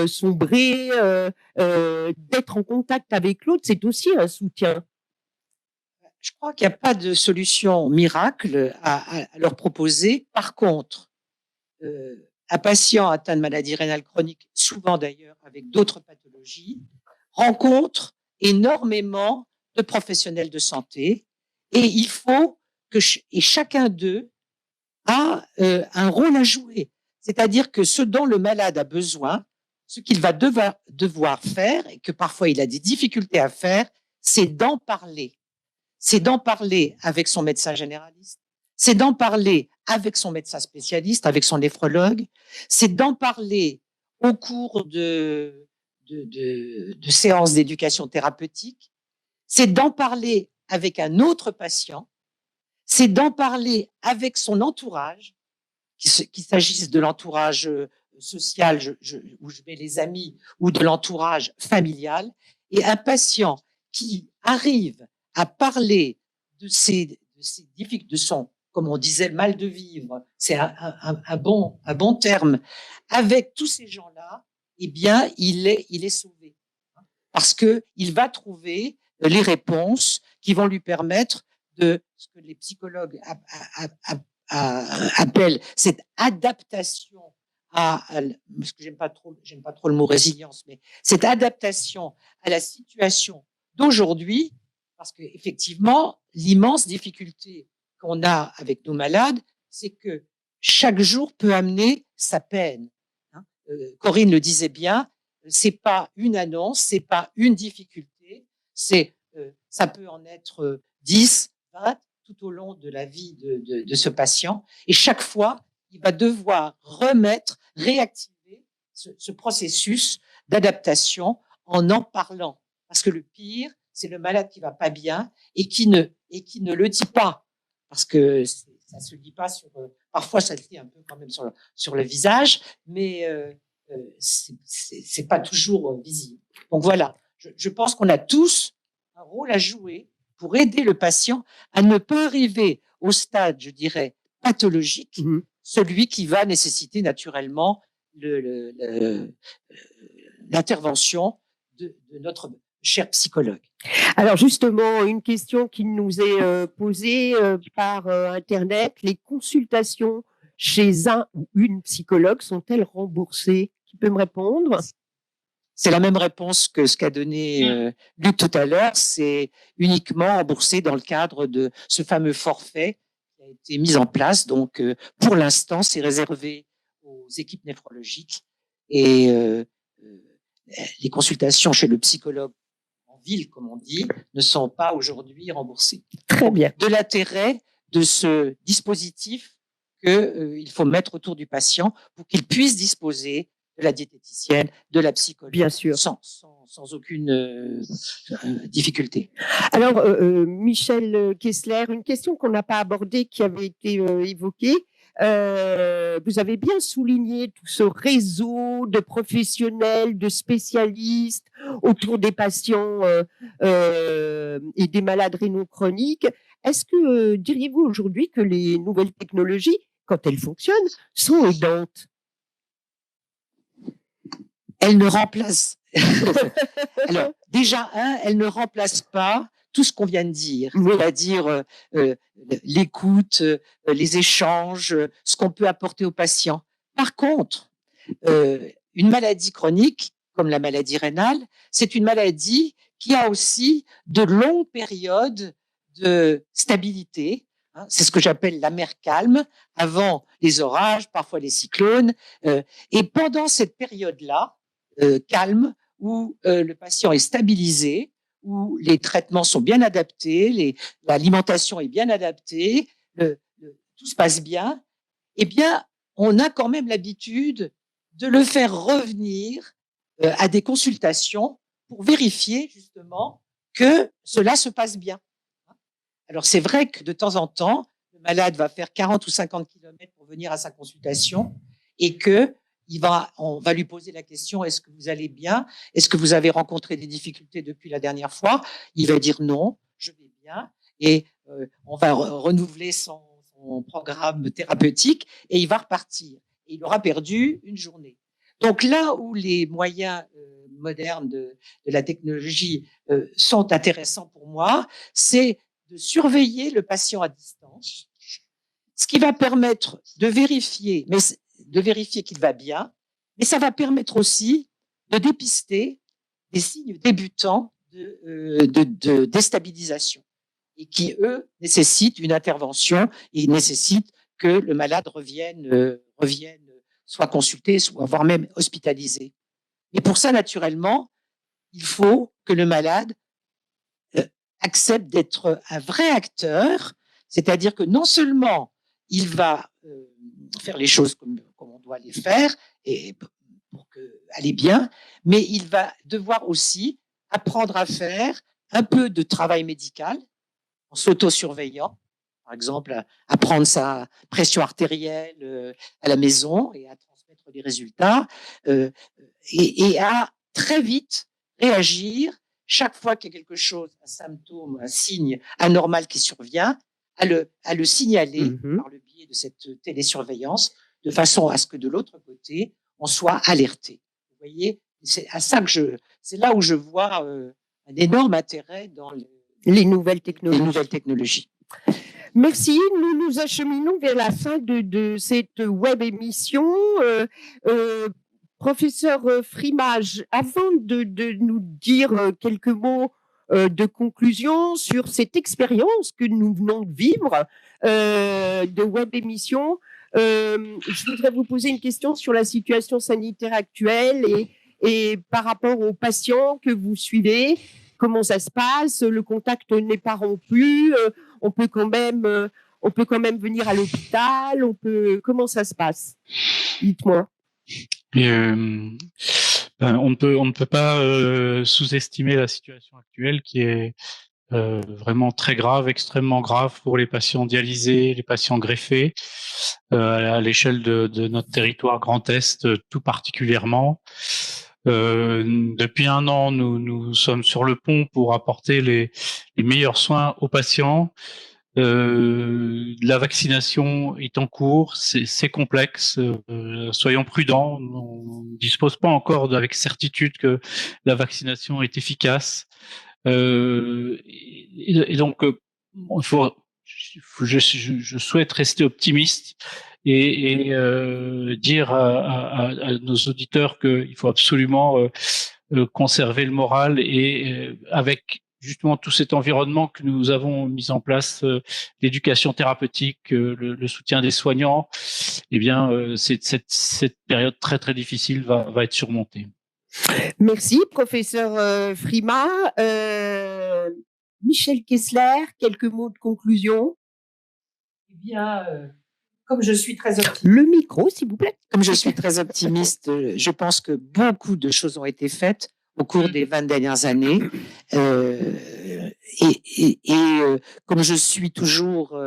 sombrer, d'être en contact avec l'autre, c'est aussi un soutien. Je crois qu'il n'y a pas de solution miracle à leur proposer. Par contre, un patient atteint de maladie rénale chronique, souvent d'ailleurs avec d'autres pathologies, rencontre énormément de professionnels de santé, et il faut que chacun d'eux a un rôle à jouer. C'est-à-dire que ce dont le malade a besoin, ce qu'il va devoir faire, et que parfois il a des difficultés à faire, c'est d'en parler. C'est d'en parler avec son médecin généraliste, c'est d'en parler avec son médecin spécialiste, avec son néphrologue, c'est d'en parler au cours de séances d'éducation thérapeutique, c'est d'en parler avec un autre patient, c'est d'en parler avec son entourage, qu'il s'agisse de l'entourage social, où je mets les amis, ou de l'entourage familial, et un patient qui arrive à parler de de son, comme on disait, mal de vivre, c'est un bon terme, avec tous ces gens-là, eh bien, il est sauvé. Parce qu'il va trouver les réponses qui vont lui permettre de ce que les psychologues appellent cette adaptation parce que j'aime pas trop le mot résilience, mais cette adaptation à la situation d'aujourd'hui, parce qu'effectivement, l'immense difficulté qu'on a avec nos malades, c'est que chaque jour peut amener sa peine. Corinne le disait bien, c'est pas une annonce, c'est pas une difficulté, ça peut en être 10, 20 tout au long de la vie de ce patient. Et chaque fois, il va devoir réactiver ce processus d'adaptation en parlant. Parce que le pire, c'est le malade qui va pas bien et qui ne le dit pas. Parce que ça se dit pas parfois ça se dit un peu quand même sur le visage, mais c'est pas toujours visible. Donc voilà, je pense qu'on a tous un rôle à jouer pour aider le patient à ne pas arriver au stade, je dirais, pathologique, celui qui va nécessiter naturellement l'intervention de notre cher psychologue. Alors justement, une question qui nous est posée par Internet, les consultations chez un ou une psychologue sont-elles remboursées? Qui peut me répondre? C'est la même réponse que ce qu'a donné Luc tout à l'heure, c'est uniquement remboursé dans le cadre de ce fameux forfait qui a été mis en place. Donc, pour l'instant, c'est réservé aux équipes néphrologiques et les consultations chez le psychologue en ville, comme on dit, ne sont pas aujourd'hui remboursées. Très bien. De l'intérêt de ce dispositif qu'il faut mettre autour du patient pour qu'il puisse disposer de la diététicienne, de la psychologue, bien sûr, sans aucune difficulté. Alors, Michel Kessler, une question qu'on n'a pas abordée, qui avait été évoquée. Vous avez bien souligné tout ce réseau de professionnels, de spécialistes autour des patients et des malades rénaux chroniques. Est-ce que diriez-vous aujourd'hui que les nouvelles technologies, quand elles fonctionnent, sont aidantes? Elle ne remplace. Alors, déjà, elle ne remplace pas tout ce qu'on vient de dire, c'est-à-dire l'écoute, les échanges, ce qu'on peut apporter aux patients. Par contre, une maladie chronique, comme la maladie rénale, c'est une maladie qui a aussi de longues périodes de stabilité. C'est ce que j'appelle la mer calme, avant les orages, parfois les cyclones. Et pendant cette période-là, calme, où le patient est stabilisé, où les traitements sont bien adaptés, l'alimentation est bien adaptée, tout se passe bien, eh bien, on a quand même l'habitude de le faire revenir à des consultations pour vérifier justement que cela se passe bien. Alors, c'est vrai que de temps en temps, le malade va faire 40 ou 50 kilomètres pour venir à sa consultation et on va lui poser la question: est-ce que vous allez bien? Est-ce que vous avez rencontré des difficultés depuis la dernière fois? Il va dire non, je vais bien. Et on va renouveler son programme thérapeutique et il va repartir. Et il aura perdu une journée. Donc là où les moyens modernes de la technologie sont intéressants pour moi, c'est de surveiller le patient à distance, ce qui va permettre de vérifier qu'il va bien, mais ça va permettre aussi de dépister des signes débutants de déstabilisation et qui, eux, nécessitent une intervention et nécessitent que le malade revienne soit consulté, voire même hospitalisé. Et pour ça, naturellement, il faut que le malade accepte d'être un vrai acteur, c'est-à-dire que non seulement il va faire les choses comme on doit les faire et pour aller bien, mais il va devoir aussi apprendre à faire un peu de travail médical en s'auto-surveillant, par exemple à prendre sa pression artérielle à la maison et à transmettre connaître les résultats et à très vite réagir chaque fois qu'il y a quelque chose, un symptôme, un signe anormal qui survient, à le signaler par le biais de cette télésurveillance, de façon à ce que de l'autre côté, on soit alerté. Vous voyez, c'est là où je vois un énorme intérêt dans les nouvelles technologies. Merci. Nous nous acheminons vers la fin de cette web émission. Professeur Frimage, avant de nous dire quelques mots de conclusion sur cette expérience que nous venons de vivre de web émission, je voudrais vous poser une question sur la situation sanitaire actuelle et par rapport aux patients que vous suivez. Comment ça se passe? Le contact n'est pas rompu. On peut quand même venir à l'hôpital. Comment ça se passe? Dites-moi. On ne peut pas sous-estimer la situation actuelle qui est vraiment très grave, extrêmement grave pour les patients dialysés, les patients greffés, à l'échelle de notre territoire Grand Est tout particulièrement. Depuis 1 an, nous sommes sur le pont pour apporter les meilleurs soins aux patients. La vaccination est en cours, c'est complexe, soyons prudents, on ne dispose pas encore avec certitude que la vaccination est efficace. Et donc, je souhaite rester optimiste et dire à nos auditeurs qu'il faut absolument conserver le moral et avec justement tout cet environnement que nous avons mis en place, l'éducation thérapeutique, le soutien des soignants, eh bien, cette période très très difficile va être surmontée. Merci, professeur Frima. Michel Kessler, quelques mots de conclusion. Eh bien, comme je suis très optimiste. Le micro, s'il vous plaît. Comme je suis très optimiste, je pense que beaucoup de choses ont été faites au cours des 20 dernières années. Comme je suis toujours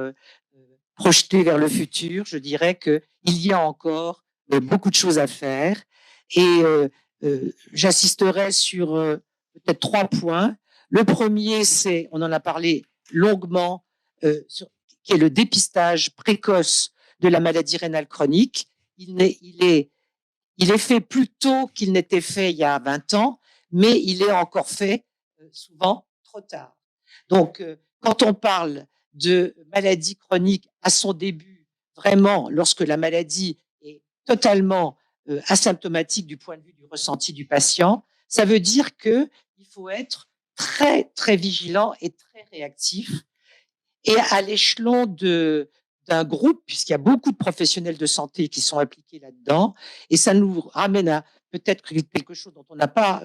projeté vers le futur, je dirais qu'il y a encore beaucoup de choses à faire. Et j'insisterai sur peut-être 3 points. Le premier, on en a parlé longuement, qui est le dépistage précoce de la maladie rénale chronique. Il est fait plus tôt qu'il n'était fait il y a 20 ans, mais il est encore fait souvent trop tard. Donc, quand on parle de maladie chronique à son début, vraiment, lorsque la maladie est totalement asymptomatique du point de vue du ressenti du patient, ça veut dire qu'il faut être très, très vigilant et très réactif. Et à l'échelon d'un groupe, puisqu'il y a beaucoup de professionnels de santé qui sont impliqués là-dedans, et ça nous ramène à peut-être quelque chose dont on n'a pas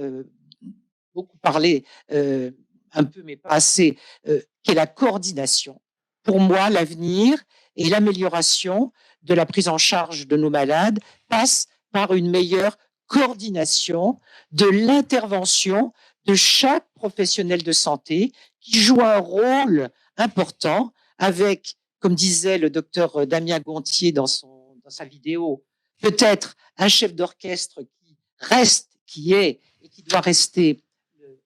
beaucoup parlé, un peu mais pas assez, qui est la coordination. Pour moi, l'avenir et l'amélioration de la prise en charge de nos malades passe par une meilleure coordination de l'intervention de chaque professionnel de santé qui joue un rôle important avec, comme disait le docteur Damien Gontier dans sa vidéo, peut-être un chef d'orchestre qui est et qui doit rester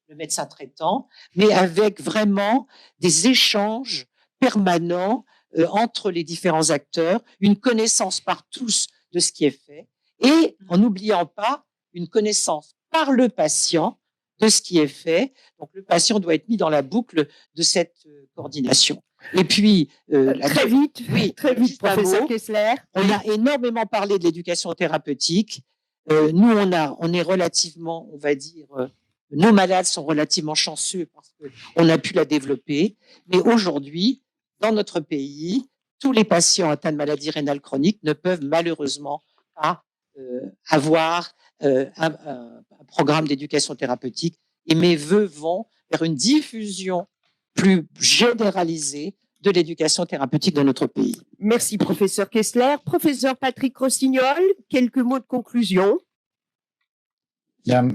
le médecin traitant, mais avec vraiment des échanges permanents entre les différents acteurs, une connaissance par tous de ce qui est fait, et en n'oubliant pas une connaissance par le patient de ce qui est fait. Donc, le patient doit être mis dans la boucle de cette coordination. Et puis, très vite, professeur Kessler. On a énormément parlé de l'éducation thérapeutique. Nous, on est relativement, on va dire, nos malades sont relativement chanceux parce qu'on a pu la développer. Mais aujourd'hui, dans notre pays, tous les patients atteints de maladie rénale chronique ne peuvent malheureusement pas avoir un programme d'éducation thérapeutique. Et mes vœux vont vers une diffusion plus généralisée de l'éducation thérapeutique dans notre pays. Merci, professeur Kessler. Professeur Patrick Rossignol, quelques mots de conclusion. Bien,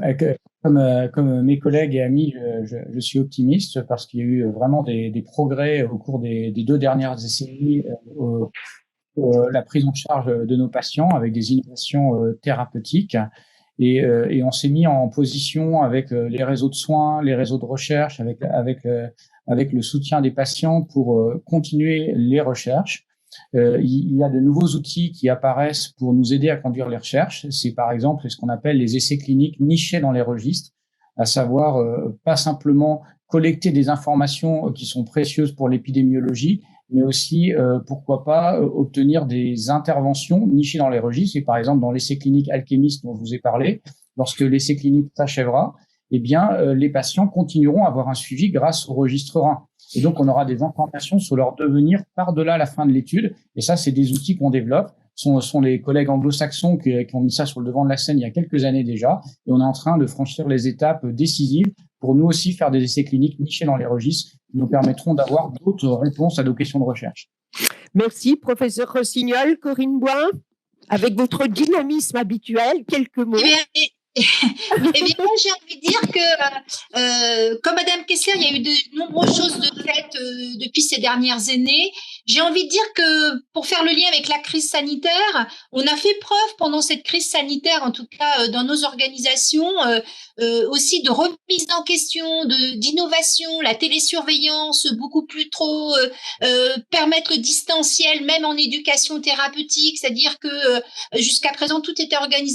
comme mes collègues et amis, je suis optimiste parce qu'il y a eu vraiment des progrès au cours des 2 dernières décennies la prise en charge de nos patients avec des innovations thérapeutiques. Et on s'est mis en position avec les réseaux de soins, les réseaux de recherche, avec le soutien des patients pour continuer les recherches. Il y a de nouveaux outils qui apparaissent pour nous aider à conduire les recherches. C'est par exemple ce qu'on appelle les essais cliniques nichés dans les registres, à savoir pas simplement collecter des informations qui sont précieuses pour l'épidémiologie, mais aussi, pourquoi pas, obtenir des interventions nichées dans les registres. Et par exemple, dans l'essai clinique alchimiste dont je vous ai parlé, lorsque l'essai clinique s'achèvera, eh bien, les patients continueront à avoir un suivi grâce au registre rein. Et donc, on aura des informations sur leur devenir par-delà la fin de l'étude. Et ça, c'est des outils qu'on développe. Ce sont les collègues anglo-saxons qui ont mis ça sur le devant de la scène il y a quelques années déjà. Et on est en train de franchir les étapes décisives pour nous aussi faire des essais cliniques nichés dans les registres qui nous permettront d'avoir d'autres réponses à nos questions de recherche. Merci, professeur Rossignol. Corinne Boin, avec votre dynamisme habituel, quelques mots. Eh bien, moi, j'ai envie de dire que, comme Madame Kessler, il y a eu de nombreuses choses de faites depuis ces dernières années. J'ai envie de dire que, pour faire le lien avec la crise sanitaire, on a fait preuve pendant cette crise sanitaire, en tout cas dans nos organisations, aussi de remise en question, d'innovation, la télésurveillance, beaucoup plus trop permettre le distanciel, même en éducation thérapeutique, c'est-à-dire que jusqu'à présent tout était organisé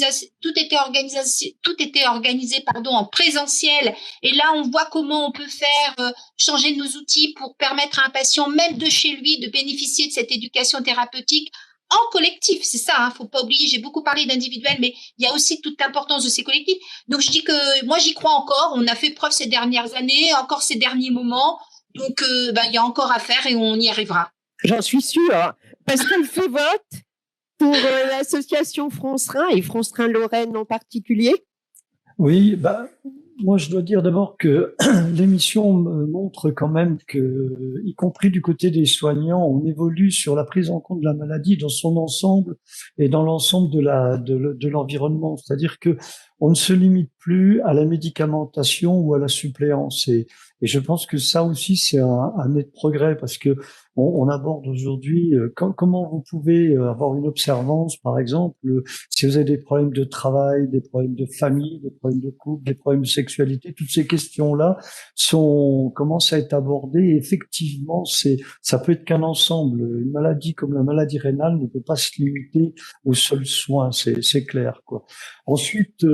en présentiel, et là on voit comment on peut faire changer nos outils pour permettre à un patient, même de chez lui, de bénéficier de cette éducation thérapeutique en collectif. C'est ça, hein, faut pas oublier, j'ai beaucoup parlé d'individuel, mais il y a aussi toute l'importance de ces collectifs. Donc je dis que moi j'y crois encore, on a fait preuve ces dernières années, encore ces derniers moments, donc il y a encore à faire et on y arrivera. J'en suis sûre. Pascal Févotte, pour l'association France Rhin et France Rhin Lorraine en particulier. Oui, moi je dois dire d'abord que l'émission me montre quand même que, y compris du côté des soignants, on évolue sur la prise en compte de la maladie dans son ensemble et dans l'ensemble de l'environnement. C'est-à-dire que on ne se limite plus à la médicamentation ou à la suppléance. Et je pense que ça aussi c'est un net progrès, parce que on aborde aujourd'hui comment vous pouvez avoir une observance, par exemple, si vous avez des problèmes de travail, des problèmes de famille, des problèmes de couple, des problèmes de sexualité, toutes ces questions-là commencent à être abordées. Et effectivement, ça peut être qu'un ensemble. Une maladie comme la maladie rénale ne peut pas se limiter aux seuls soins, c'est clair, quoi. Ensuite,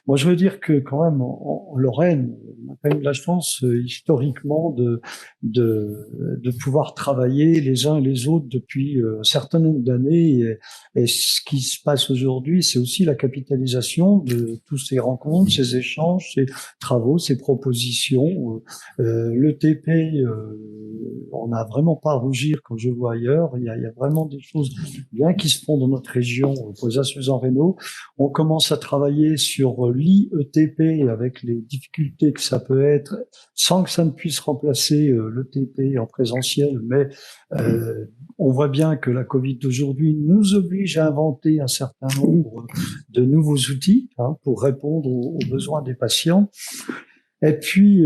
moi je veux dire que quand même en Lorraine, on a quand même de la chance historiquement de pouvoir travailler les uns et les autres depuis un certain nombre d'années, et ce qui se passe aujourd'hui, c'est aussi la capitalisation de tous ces rencontres, ces échanges, ces travaux, ces propositions. Le TP, on n'a vraiment pas à rougir quand je vois ailleurs. Il y a vraiment des choses bien qui se font dans notre région pour les insuffisants rénaux. On commence à travailler sur l'IETP avec les difficultés que ça peut être, sans que ça ne puisse remplacer le TP en présentiel, mais on voit bien que la Covid d'aujourd'hui nous oblige à inventer un certain nombre de nouveaux outils pour répondre aux besoins des patients. Et puis,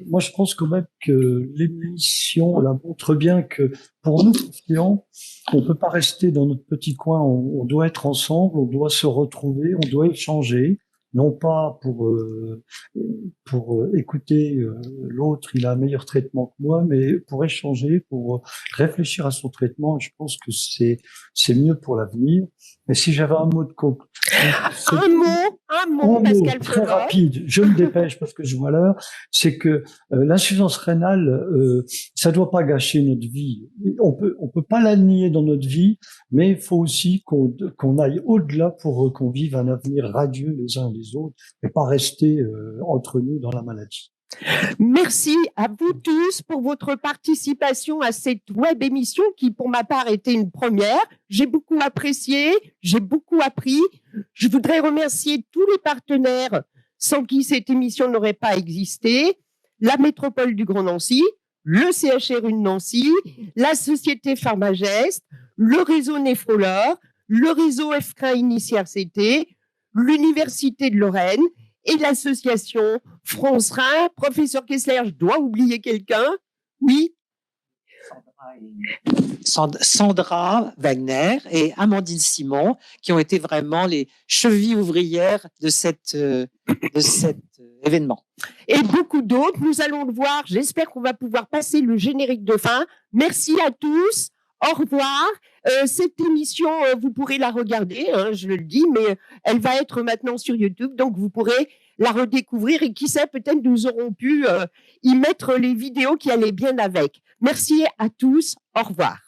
moi, je pense quand même que l'émission la montre bien que pour nous, patients, on peut pas rester dans notre petit coin. On doit être ensemble, on doit se retrouver, on doit échanger. Non pas pour écouter l'autre, il a un meilleur traitement que moi, mais pour échanger, pour réfléchir à son traitement. Je pense que c'est mieux pour l'avenir. Et si j'avais un mot de un mot, Pascal très rapide, je me dépêche parce que je vois l'heure, c'est que l'insuffisance rénale, ça doit pas gâcher notre vie. On peut pas la nier dans notre vie, mais il faut aussi qu'on aille au-delà pour qu'on vive un avenir radieux les uns les autres, et pas rester entre nous dans la maladie. Merci à vous tous pour votre participation à cette web émission qui, pour ma part, était une première. J'ai beaucoup apprécié, j'ai beaucoup appris. Je voudrais remercier tous les partenaires sans qui cette émission n'aurait pas existé. La métropole du Grand Nancy, le CHRU de Nancy, la société Pharmagest, le réseau Néphrolore, le réseau FCRA Initiaire-CT, l'Université de Lorraine et l'association France Rhin. Professeur Kessler, je dois oublier quelqu'un? Oui? Sandra Wagner et Amandine Simon, qui ont été vraiment les chevilles ouvrières de cet événement. Et beaucoup d'autres, nous allons le voir. J'espère qu'on va pouvoir passer le générique de fin. Merci à tous. Au revoir. Cette émission, vous pourrez la regarder, hein, je le dis, mais elle va être maintenant sur YouTube, donc vous pourrez la redécouvrir et qui sait, peut-être nous aurons pu y mettre les vidéos qui allaient bien avec. Merci à tous. Au revoir.